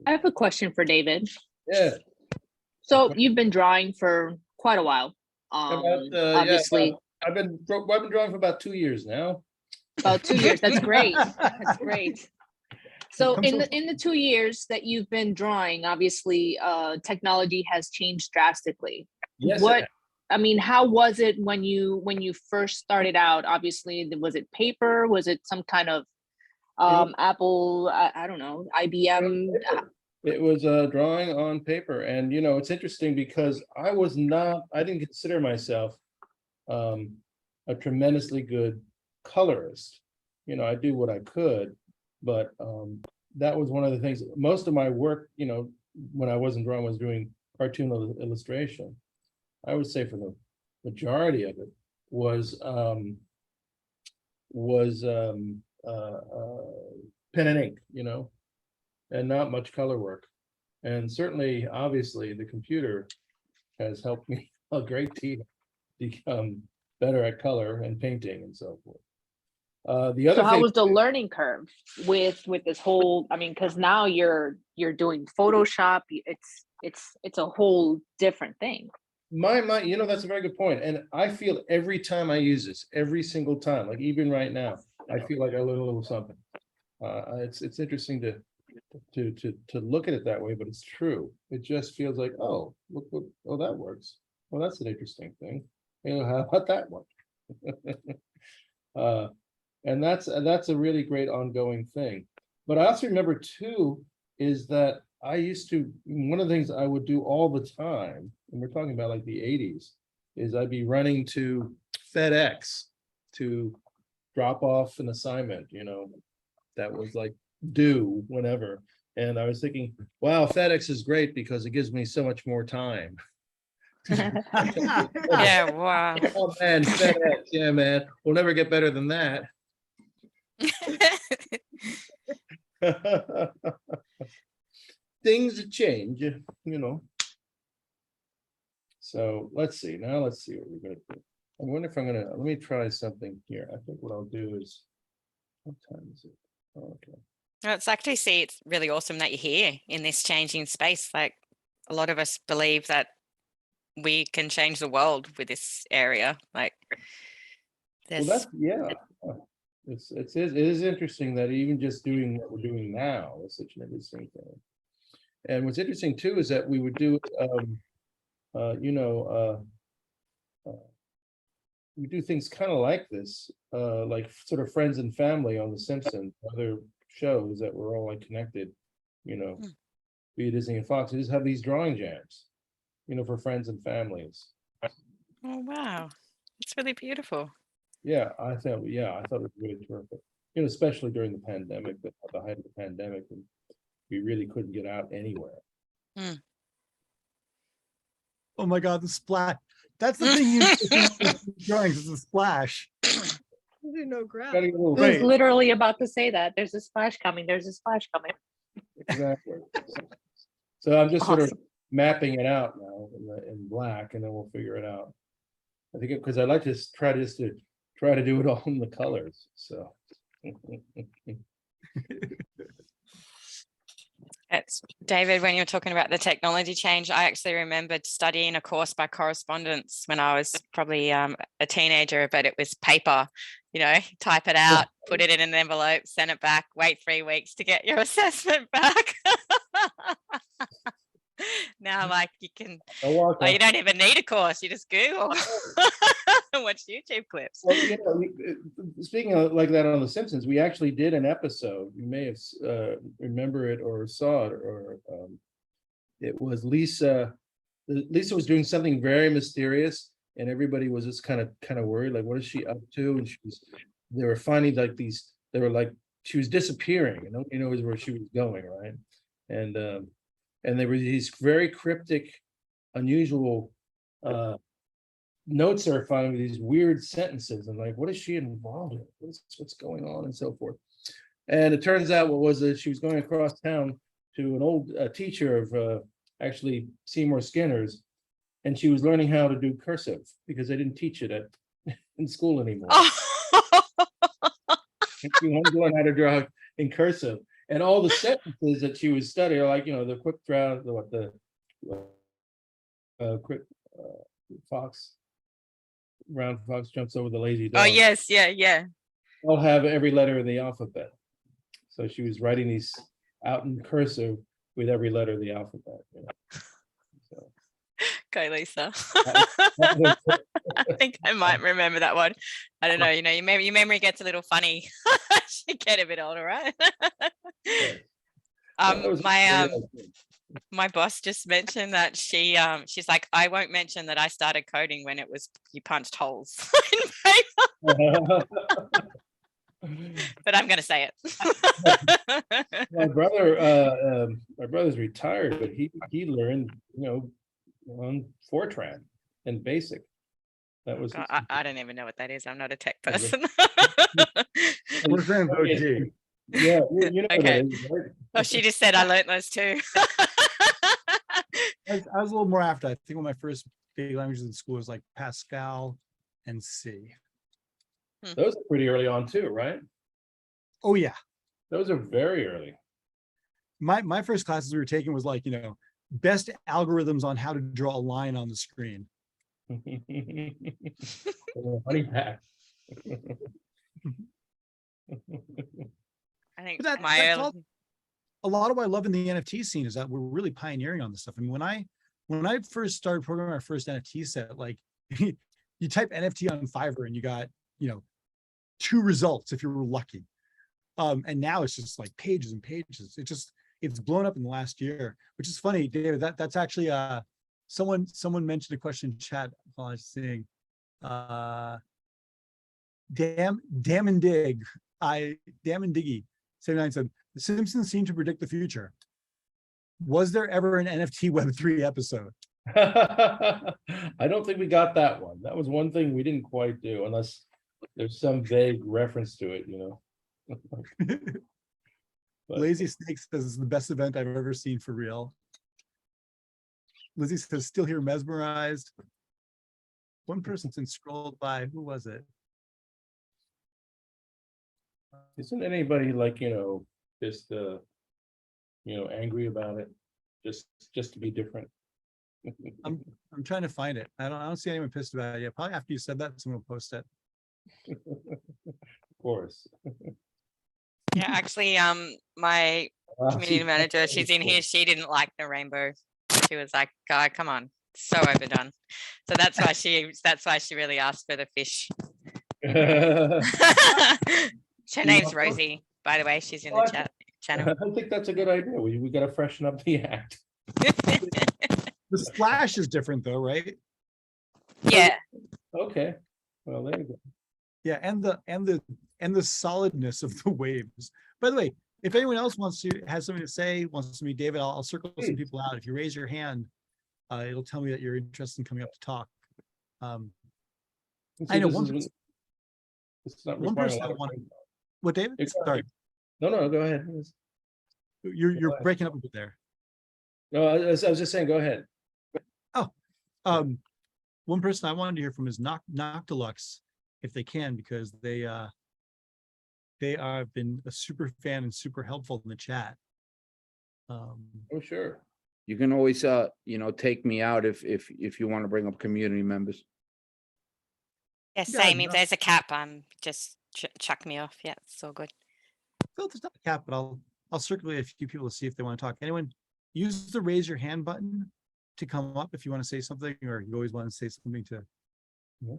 I have a question for David. Yeah. So you've been drawing for quite a while. Obviously, I've been drawing for about 2 years now. about 2 years. That's great. That's great. So Come in so the 2 years that you've been drawing, obviously, technology has changed drastically. Yes. How was it when you first started out? Obviously, was it paper? Was it some kind of Apple? I don't know, IBM. It was drawing on paper, and it's interesting because I didn't consider myself a tremendously good colorist. I do what I could, but that was one of the things. Most of my work, when I wasn't drawing, was doing cartoon illustration. I would say for the majority of it was pen and ink, and not much color work. And certainly, obviously, the computer has helped me a great deal become better at color and painting and so forth. The other So how thing, was the learning curve with this whole? Because now you're doing Photoshop. It's a whole different thing. my that's a very good point, and I feel every time I use this, every single time, like even right now, I feel like I learn a little something. It's interesting to look at it that way, but it's true. It just feels like, oh, look, oh, that works. Well, that's an interesting thing. How about that one? And that's a really great ongoing thing. But I also remember too, is that I used to, one of the things I would do all the time, and we're talking about like the 80s, is I'd be running to FedEx to drop off an assignment, you know, that was like due whenever. And I was thinking, wow, FedEx is great because it gives me so much more time. Yeah, wow. Oh man, FedEx, yeah, man, we'll never get better than that. Things change, you know. So let's see. Now let's see what we're gonna do. I wonder if I'm gonna, let me try something here. I think what I'll do is, what time is it? Oh, okay. Well, it's actually it's really awesome that you're here in this changing space. Like a lot of us believe that we can change the world with this area. Like Well, there's that's, yeah. It is interesting that even just doing what we're doing now is such an interesting thing. And what's interesting too is that we would do, you know, we do things kind of like this, like sort of friends and family on the Simpsons, other shows that were all like connected, you know, be it Disney and Fox. We just have these drawing jams, you know, for friends and families. oh wow, it's really beautiful. Yeah, I thought it was really terrific. You know, especially during the pandemic, at the height of the pandemic, and we really couldn't get out anywhere. Oh my God, the splash. That's the thing you drawings is the splash. There's no ground. Gotta get a little I was Right. literally about to say that. There's a splash coming. There's a splash coming. exactly. So I'm just sort of Awesome. mapping it out now in black, and then we'll figure it out. I think because I like to try to do it all in the colors. So It's David, when you're talking about the technology change, I actually remembered studying a course by correspondence when I was probably a teenager, but it was paper, you know, type it out, put it in an envelope, send it back, wait 3 weeks to get your assessment back. Now, like you can, you don't even need a course, you just Google and watch YouTube clips. Well, you know, speaking of like that on The Simpsons, we actually did an episode. You may have remember it or saw it, or it was Lisa. Lisa was doing something very mysterious, and everybody was just kind of worried, like, what is she up to? And they were finding like these. They were like, she was disappearing, and nobody knows where she was going, right? And there were these very cryptic, unusual notes are finding these weird sentences, and like, what is she involved in? What's going on, and so forth. And it turns out what was that she was going across town to an old teacher of actually Seymour Skinner's, and she was learning how to do cursive because they didn't teach it in school anymore. And she wanted to learn how to draw in cursive, and all the sentences that she was studying are like, you know, the quick draw, the quick fox. Round fox jumps over the lazy dog. Oh yes, yeah. All have every letter in the alphabet. So she was writing these out in cursive with every letter of the alphabet. You know? So. Go, Lisa. I think I might remember that one. I don't know. You know, your memory gets a little funny. You get a bit older, right? My boss just mentioned that she's like, I won't mention that I started coding when it was you punched holes in paper. But I'm going to say it. My brother's retired, but he learned, you know, on Fortran and BASIC. That was. I don't even know what that is. I'm not a tech person. Fortran OG. Yeah, you know. Okay. That is, right? Oh, she just said I learned those too. I was a little more after. I think one of my first big languages in school was like Pascal and C. Those are pretty early on too, right? Oh yeah. Those are very early. My first classes we were taking was like, you know, best algorithms on how to draw a line on the screen. Honey pack. I think But a lot of what I love in the NFT scene is that we're really pioneering on this stuff. I mean, when I first started programming our first NFT set, like you type NFT on Fiverr and you got, you know, 2 results if you were lucky. And now it's just like pages and pages. It's blown up in the last year, which is funny, David. That's actually someone mentioned a question in chat while I was seeing. Damn and Diggy 79 said the Simpsons seem to predict the future. Was there ever an NFT Web3 episode? I don't think we got that one. That was one thing we didn't quite do, unless there's some vague reference to it, you know. But- Lazy Snake says it's the best event I've ever seen for real. Lizzie says still here mesmerized. One person since scrolled by, who was it? Isn't anybody like, just angry about it? Just to be different. I'm trying to find it. I don't see anyone pissed about it yet. Probably after you said that, someone will post it. Of course. Yeah, actually, my community manager, she's in here. She didn't like the rainbow. She was like, "God, come on, so overdone." So that's why she really asked for the fish. Her name's Rosie, by the way. She's in the chat channel. I think that's a good idea. We got to freshen up the act. The splash is different though, right? Yeah. Okay. Well, there you go. Yeah, and the solidness of the waves. By the way, if anyone else has something to say, wants to meet David, I'll circle some people out. If you raise your hand, it'll tell me that you're interested in coming up to talk. I know It's not one requiring person a I lot of want. brain What, David? It's- Sorry, No, go ahead. you're ahead. breaking up a bit there. No, I was just saying, go ahead. One person I wanted to hear from is Noctilux, if they can, because they have been a super fan and super helpful in the chat. Oh, sure. You can always, take me out if you want to bring up community members. Yeah, Yeah, same. If no. there's a cap, just chuck me off. Yeah, it's all good. Well, there's not a cap, but I'll circulate a few people to see if they want to talk. Anyone use the raise your hand button to come up if you want to say something, or you always want to say something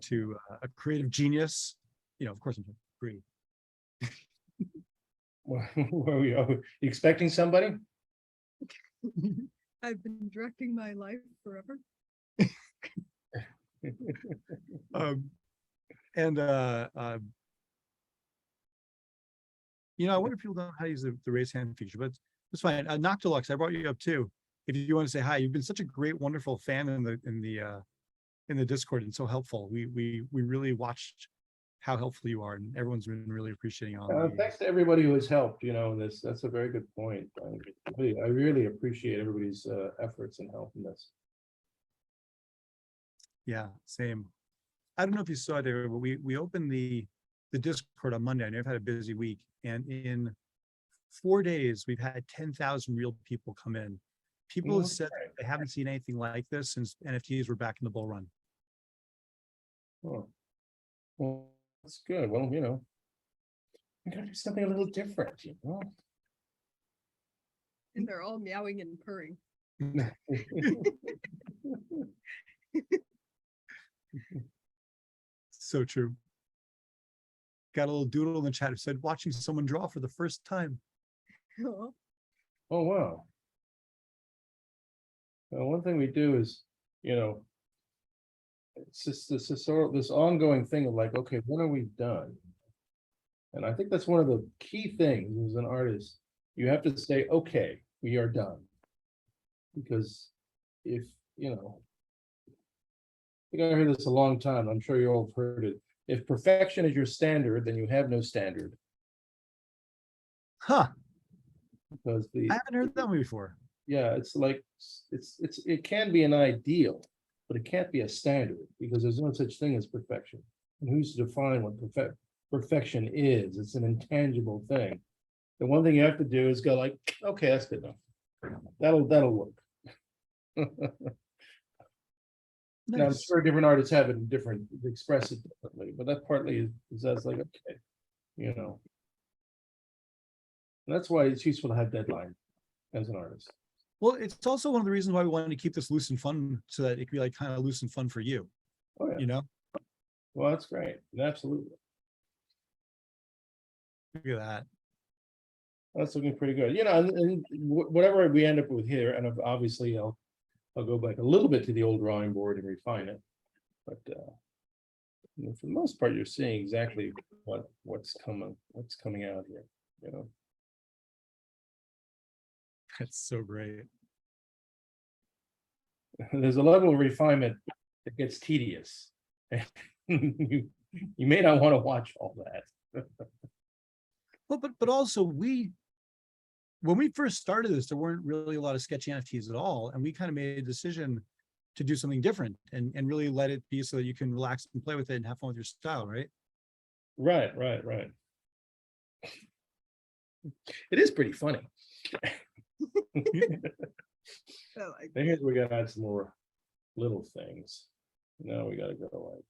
to a creative genius. Of course, I'm free. Where are you expecting somebody? I've been directing my life forever. I wonder if people know how to use the raise hand feature, but it's fine. Noctilux, I brought you up too. If you want to say hi, you've been such a great, wonderful fan in the Discord and so helpful. We really watched how helpful you are, and everyone's been really appreciating all. Thanks to everybody who has helped, in this. That's a very good point. I really appreciate everybody's efforts and help in this. Yeah, same. I don't know if you saw it, David, but we opened the Discord on Monday. I know I've had a busy week, and in 4 days we've had 10,000 real people come in. People have said they haven't seen anything like this since NFTs were back in the bull run. Oh. Well, that's good. Well, we gotta do something a little different, And they're all meowing and purring. So true. Got a little doodle in the chat who said, watching someone draw for the first time. Oh, Oh, wow. Well, one thing we do is, it's just this ongoing thing of like, okay, when are we done? And I think that's one of the key things as an artist. You have to say, okay, we are done. Because if, I think I heard this a long time. I'm sure you all have heard it. If perfection is your standard, then you have no standard. Huh. Because I haven't heard that one before. yeah, it's like it can be an ideal, but it can't be a standard because there's no such thing as perfection. And who's to define what perfection is? It's an intangible thing. The one thing you have to do is go like, okay, that's good enough. That'll work. Now, I'm Nice. sure different artists have it in different, express it differently, but that partly is that's like, okay, And that's why it's useful to have deadline as an artist. Well, it's also one of the reasons why we wanted to keep this loose and fun, so that it could be like kind of loose and fun for you. Oh, yeah. You know? Well, that's great. Absolutely. Look at that. That's looking pretty good. You know, and whatever we end up with here, and obviously I'll go back a little bit to the old drawing board and refine it. But you know, for the most part, you're seeing exactly what's coming out here. You know, That's so great. there's a level of refinement that gets tedious. you may not want to watch all that. Well, but also when we first started this, there weren't really a lot of sketchy NFTs at all. And we kind of made a decision to do something different and really let it be so that you can relax and play with it and have fun with your style, right? Right. It is pretty funny. I like I guess we gotta add some more little things. Now we gotta go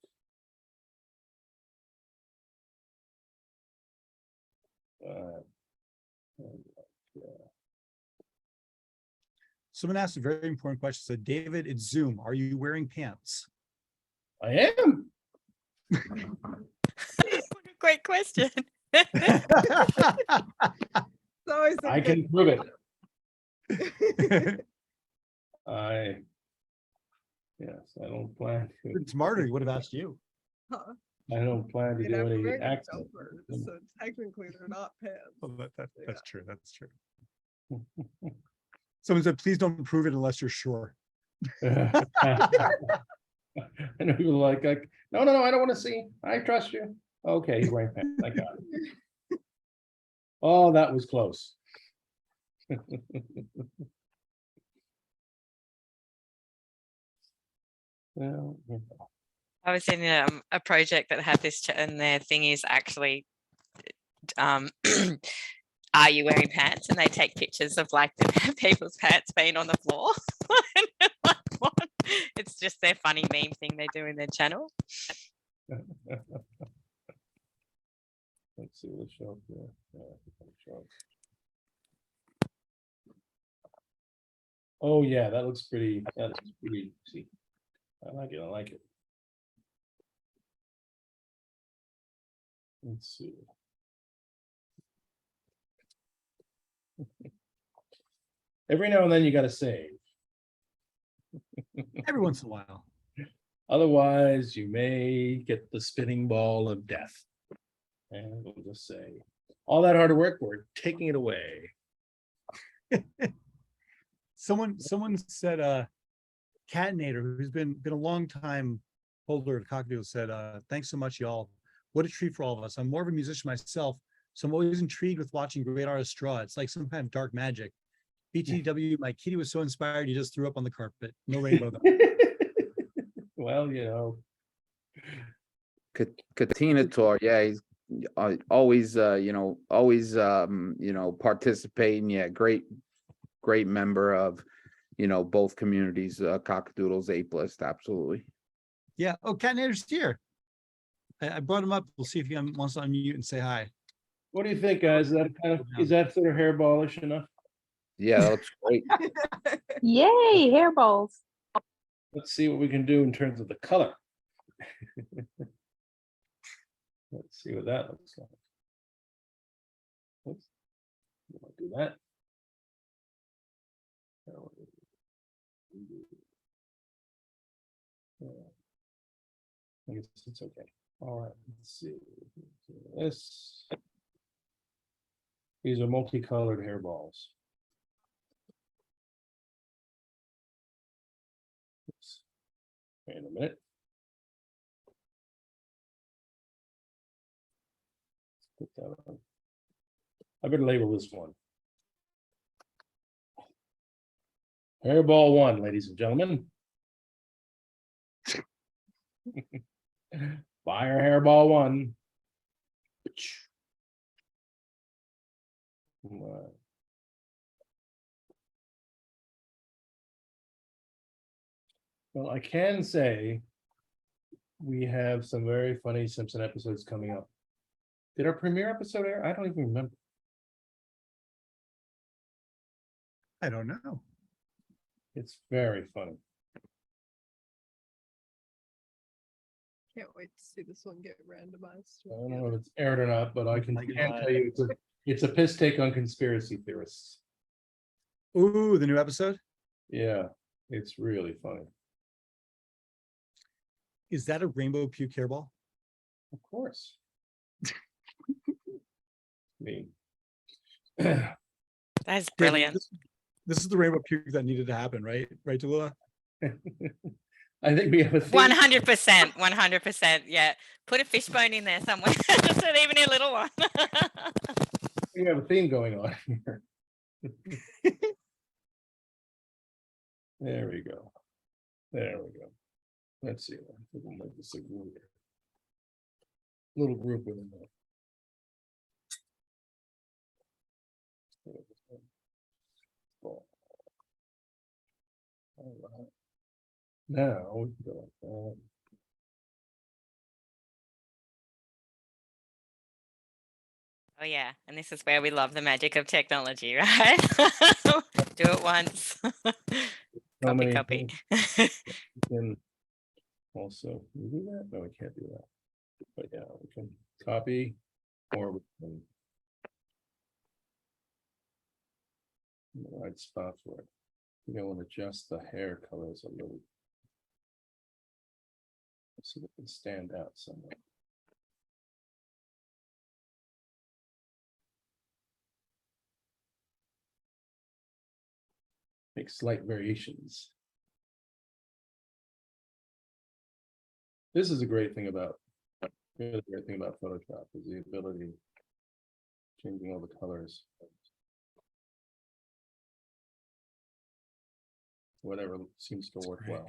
Someone asked a very important question. Said, David, it's Zoom. Are you wearing pants? I am. Great question. it's always a I good can prove it. Yes, I don't plan to. It's smarter. He would have asked you. huh. I don't plan to They'd do have any very accent. jumpers, so technically they're not pants. Well, that's Yeah. true. That's true. Someone said, please don't prove it unless you're sure. And people are like, no, I don't want to see. I trust you. Okay, he's wearing pants. I got it. Oh, that was close. Well, I was in a project that had this, and their thing is actually, are you wearing pants? And they take pictures of like the people's pants being on the floor. Like, what? It's just their funny meme thing they do in their channel. let's see, let's show up there. Show up. Oh yeah, that looks pretty. That looks pretty. See, I like it. I like it. Let's see. Every now and then you got to save. Every once in a while. Otherwise, you may get the spinning ball of death. And we'll just say, all that hard work, we're taking it away. Someone said, Catinator, who's been a long time holder of Cockatiel, said, thanks so much, y'all. What a treat for all of us. I'm more of a musician myself, so I'm always intrigued with watching great artists draw. It's like some kind of dark magic. BTW, my kitty was so inspired, he just threw up on the carpet. No rainbow though. Well, you know. Katina Tor, yeah, he's always participating. Yeah, great member of both communities, Cockadoodles, Ape-list, absolutely. Yeah. Oh, Catinator's here. I brought him up. We'll see if he wants to unmute and say hi. What do you think, guys? Is that sort of hairballish enough? Yeah, that looks great. Yay, hairballs. Let's see what we can do in terms of the color. Let's see what that looks like. Oops. I'll do that. I guess it's okay. All right, let's see. This. These are multicolored hairballs. Oops. Wait a minute. Let's put that on. I better label this one. Hairball 1, ladies and gentlemen. Fire hairball 1. Well, I can say we have some very funny Simpson episodes coming up. Did our premiere episode air? I don't even remember. I don't know. It's very funny. Can't wait to see this one get randomized. I don't know if it's aired or not, but I can my tell you it's a piss take on conspiracy theorists. Ooh, the new episode. Yeah, it's really funny. Is that a rainbow puke hairball? Of course. Me. That's David, brilliant. This is the rainbow puke that needed to happen, right? Right, Tallulah? I think we have a theme. 100%, 100%. Yeah, put a fishbone in there somewhere, just even a little one. We have a theme going on here. There we go. There we go. Let's see. We'll make this a group. Little group within there. All right. Now we can go like that. Oh yeah, and this is where we love the magic of technology, right? Do it once. How Copy, many copy. things we can also can we do that? No, we can't do that. But yeah, we can copy or we can in the right spot for it. We don't want to adjust the hair colors a little. So it can stand out somewhere. Make slight variations. This is a great thing about Photoshop is the ability of changing all the colors. Whatever seems to work well.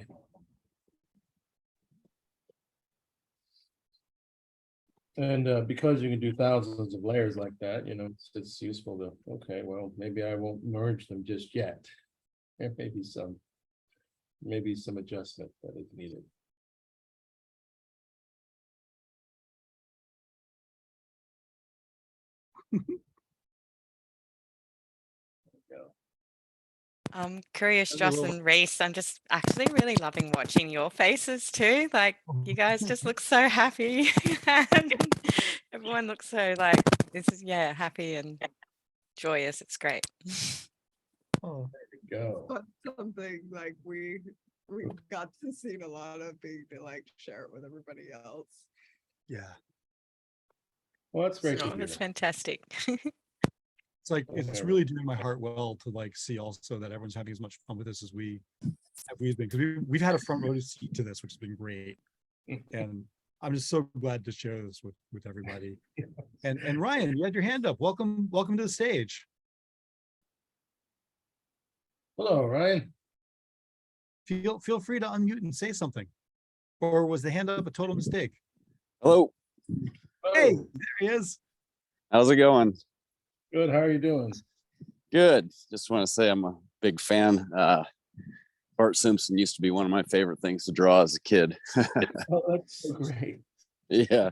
And because you can do thousands of layers like that, you know, it's useful to, okay, well, maybe I won't merge them just yet. There may be some adjustment that is needed. Curious, Joss and Reese, I'm just actually really loving watching your faces too. Like you guys just look so happy. And everyone looks so like this is happy and joyous. It's great. Oh, Go. But something like we got to see a lot of being to like share it with everybody else. yeah. Well, that's great. Oh, that's fantastic. It's like it's really doing my heart well to like see also that everyone's having as much fun with this as we've been, because we've had a front row seat to this, which has been great, and I'm just so glad to share this with everybody. And Ryan, you had your hand up. Welcome to the stage. Hello, Ryan. Feel free to unmute and say something. Or was the hand up a total mistake? Hello. Hey, there he is. How's it going? Good. How are you doing? Good. Just want to say I'm a big fan. Bart Simpson used to be one of my favorite things to draw as a kid. Oh, that's so great. Yeah.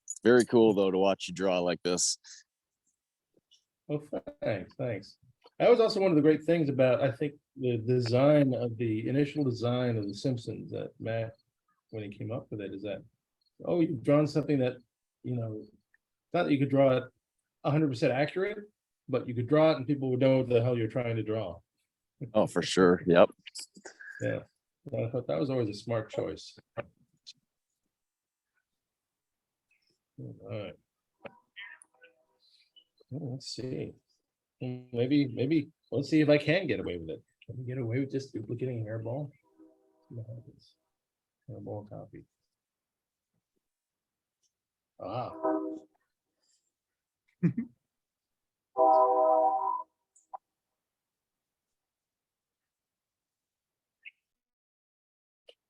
It's very cool though to watch you draw like this. Well, thanks. That was also one of the great things about, I think, the design of the initial design of the Simpsons that Matt, when he came up with it, is that, oh, you've drawn something that, you know, not that you could draw it 100% accurate, but you could draw it and people would know what the hell you're trying to draw. Oh, for sure. Yep. Yeah, I thought that was always a smart choice. All right. Well, let's see. Maybe let's see if I can get away with it. Can we get away with just duplicating a hairball? What happens? Hairball copy. Ah.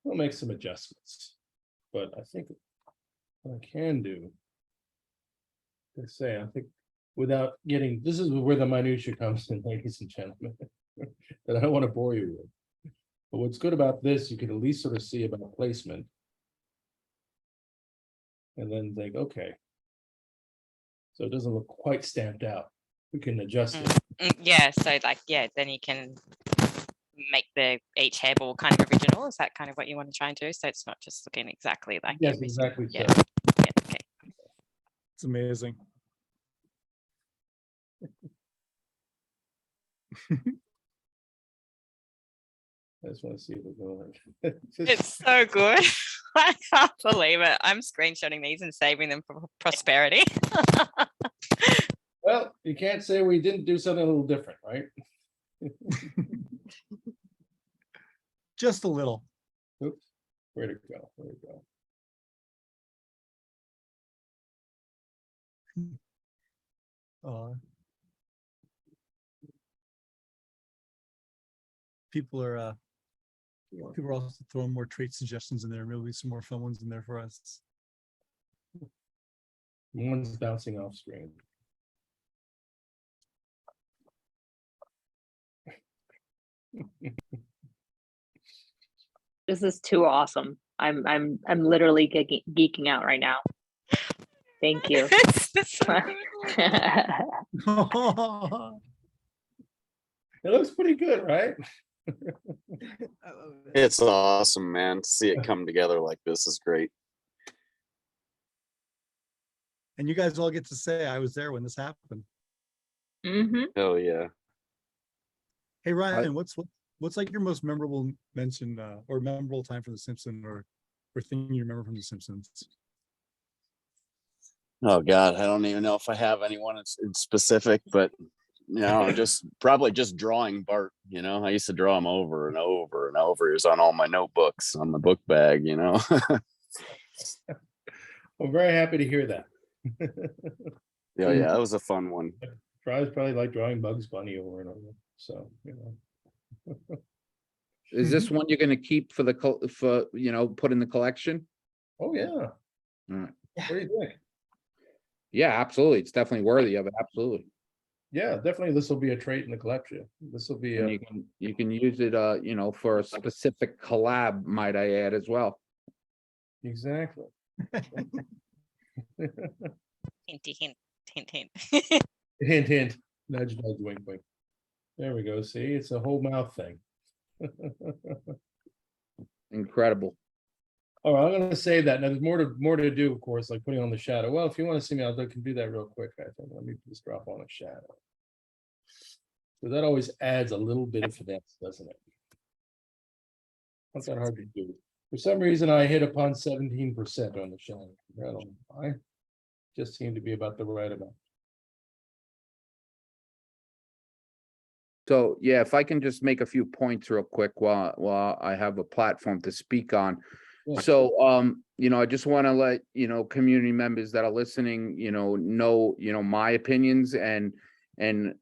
We'll make some adjustments, but I think what I can do, let's say, I think without getting, this is where the minutia comes in, ladies and gentlemen, that I don't want to bore you with. But what's good about this, you can at least sort of see about placement. And then think, okay. So it doesn't look quite stamped out. We can adjust it. Yeah, so like, then you can make each hairball kind of original? Is that kind of what you want to try and do? So it's not just looking exactly like Yes, every exactly. yeah. So. Yeah, okay. It's amazing. I just want to see if we're going. It's so good. I can't believe it. I'm screenshotting these and saving them for prosperity. Well, you can't say we didn't do something a little different, right? Just a little. Oops, where'd it go? Where'd it go? People are also throwing more trait suggestions in there. Maybe some more fun ones in there for us. One's bouncing off screen. This is too awesome. I'm literally geeking out right now. Thank you. It's so good. It looks pretty good, right? I love it. It's awesome, man. To see it come together like this is great. And you guys all get to say I was there when this happened. Mm-hmm. Hell yeah. Hey Ryan, what's like your most memorable mention or memorable time for The Simpsons or thing you remember from The Simpsons? Oh God, I don't even know if I have anyone in specific, but just probably just drawing Bart. I used to draw him over and over and over. He was on all my notebooks, on the book bag. I'm very happy to hear that. Yeah, that was a fun one. Probably like drawing Bugs Bunny over and over. So Is this one you're going to keep for put in the collection? Oh yeah. All right. What do you think? Yeah, absolutely. It's definitely worthy of it. Absolutely. Yeah, definitely. This will be a trait in the collection. This will be. And you can use it, for a specific collab. Might I add as well? Exactly. Hinty, hint, hint, hint. Hint, hint. Nudge, nudge, wink, wink. There we go. See, it's a whole mouth thing. Incredible. All right, I'm going to save that. Now, there's more to do, of course, like putting on the shadow. Well, if you want to see me, I can do that real quick. I think. Let me just drop on a shadow. So that always adds a little bit of finesse, doesn't it? Not that hard to do. For some reason, I hit upon 17% on the shadow. I don't know why. Just seemed to be about the right amount. So yeah, if I can just make a few points real quick while I have a platform to speak on. Yeah. So I just want to let community members that are listening, know my opinions and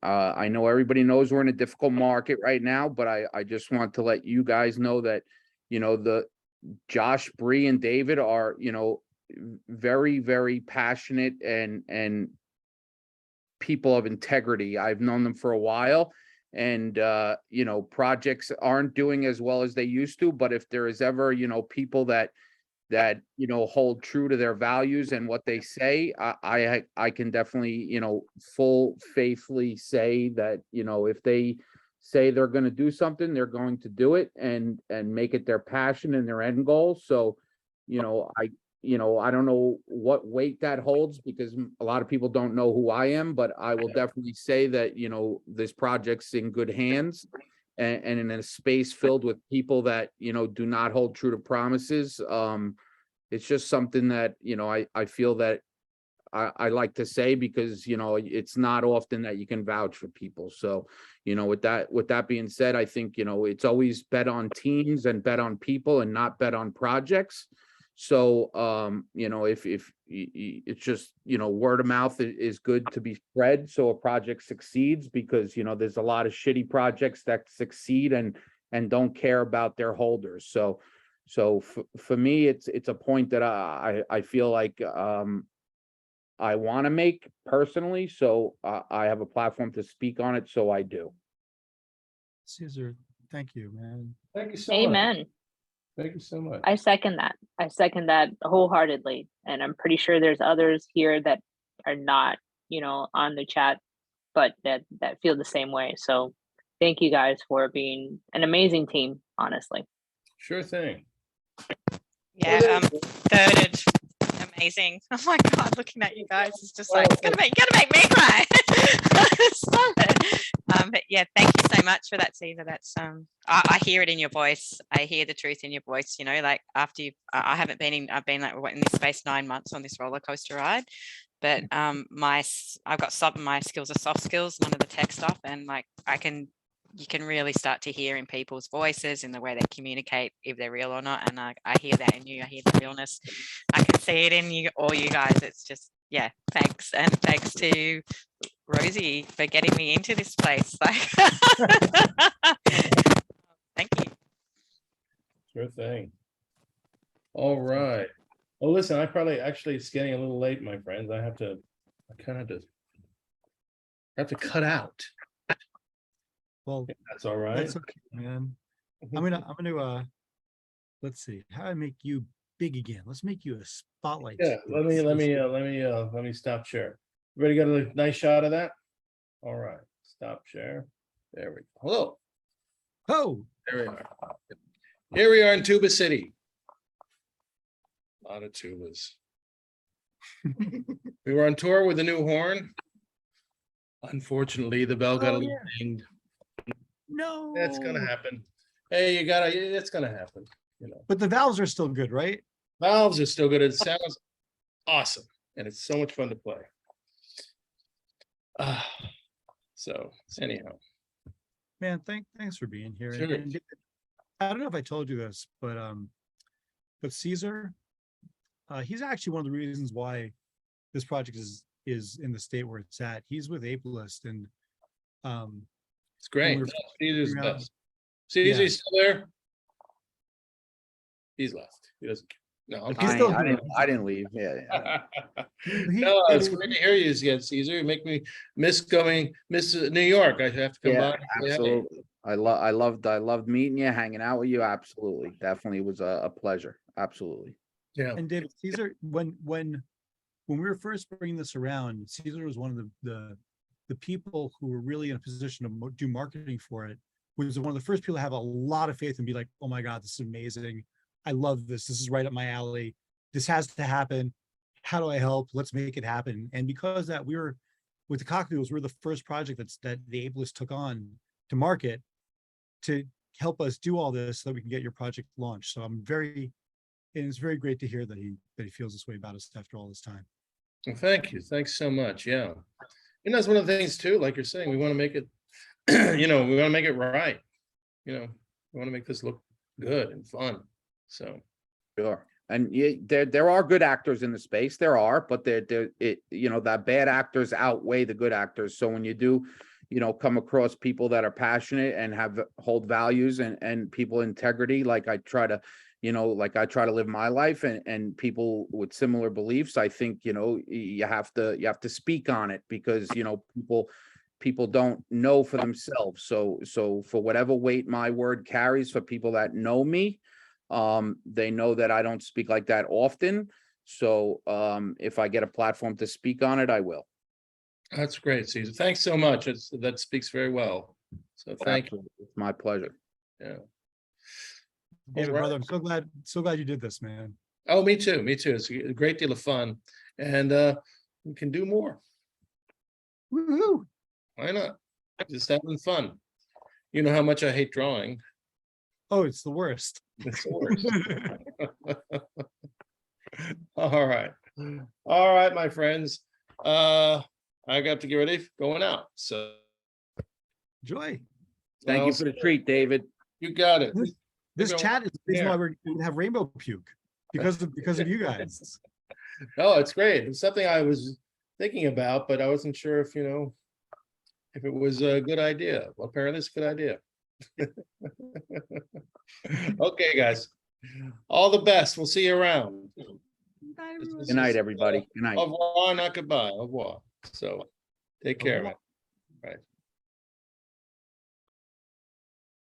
I know everybody knows we're in a difficult market right now, but I just want to let you guys know that the Josh, Bree, and David are very, very passionate and people of integrity. I've known them for a while. And projects aren't doing as well as they used to, but if there is ever people that hold true to their values and what they say, I can definitely full faithfully say that if they say they're going to do something, they're going to do it and make it their passion and their end goal. So I don't know what weight that holds because a lot of people don't know who I am, but I will definitely say that, this project's in good hands and in a space filled with people that, do not hold true to promises. It's just something that, I feel that I like to say because, it's not often that you can vouch for people. So, with that being said, I think, it's always bet on teams and bet on people and not bet on projects. So, if it's just, word of mouth is good to be spread so a project succeeds because, there's a lot of shitty projects that succeed and don't care about their holders. So for me, it's a point that I feel like I want to make personally. So I have a platform to speak on it. So I do. Caesar, thank you, man. Thank you so much. Amen. Thank you so much. I second that. I second that wholeheartedly. And I'm pretty sure there's others here that are not, on the chat, but that feel the same way. So thank you guys for being an amazing team, honestly. Sure thing. Yeah, thirded. Amazing. Oh my god, looking at you guys is just like it's gonna make me cry. Stop it. But yeah, thank you so much for that, Caesar. That's I hear it in your voice. I hear the truth in your voice, you know, like after you I've been like in this space 9 months on this roller coaster ride. But I've got some my skills are soft skills, none of the tech stuff, and like you can really start to hear in people's voices in the way they communicate if they're real or not. And I hear that in you. I hear the realness. I can see it in you, all you guys. It's just, yeah, thanks. And thanks to Rosie for getting me into this place. Like, thank you. Sure thing. All right. Well, listen, actually it's getting a little late, my friends. I kind of have to cut out. Well, That's all right. that's okay, man. I'm gonna let's see how I make you big again. Let's make you a spotlight. Yeah, let me stop share. Everybody got a nice shot of that? All right, stop share. There we go. Hello. Oh, There we are. Here we are in Tuba City. A lot of tubas. We were on tour with the new horn. Unfortunately, the bell got a little dinged. no. That's gonna happen. Hey, it's gonna happen, you know. But the valves are still good, right? Valves are still good. It sounds awesome, and it's so much fun to play. So anyhow, Man, thanks for being here. Sure. And I don't know if I told you this, but Caesar, he's actually one of the reasons why this project is in the state where it's at. He's with Ableist, and it's great. we're No, Caesar's figuring out- best. Caesar, Yeah. still there? He's left. He doesn't. No, I'm He's kidding. still I here. didn't. I didn't leave. Yeah. No, it's great to hear you again, Caesar. You make me miss New York. I have to come Yeah, by. and say hey. absolutely. I loved meeting you, hanging out with you. Absolutely, definitely was a pleasure. Absolutely. Yeah. And David, Caesar, when we were first bringing this around, Caesar was one of the people who were really in a position to do marketing for it. Was one of the first people to have a lot of faith and be like, "Oh my God, this is amazing! I love this. This is right up my alley. This has to happen. How do I help? Let's make it happen." And because that we were with the Cockatoos, we're the first project that the Ableist took on to market to help us do all this so that we can get your project launched. So and it's very great to hear that he feels this way about us after all this time. Well, thank you. Thanks so much. Yeah. And that's one of the things too, like you're saying, we want to make it, we want to make it right. We want to make this look good and fun. So. Sure. And there are good actors in the space. There are, but that bad actors outweigh the good actors. So when you do, come across people that are passionate and hold values and people integrity, like I try to live my life and people with similar beliefs, I think, you have to speak on it because, people don't know for themselves. So for whatever weight my word carries for people that know me, they know that I don't speak like that often. So if I get a platform to speak on it, I will. That's great, Caesar. Thanks so much. That speaks very well. So thank you. It's my pleasure. Yeah. David, All right. brother, I'm so glad you did this, man. Oh, me too. Me too. It's a great deal of fun. And we can do more. Woohoo! Why not? Just having fun. You know how much I hate drawing. Oh, it's the worst. It's the worst. All right. All right, my friends. I got to get ready for going out. So Joy. Thank you for the treat, David. You got it. This chat is the reason Yeah. why we're going to have rainbow puke because of you guys. Oh, it's great. It's something I was thinking about, but I wasn't sure if if it was a good idea. Well, apparently it's a good idea. Okay, guys. All the best. We'll see you around. Good night, everybody. Good night. Au revoir, not goodbye. Au revoir. So take care, man. Right.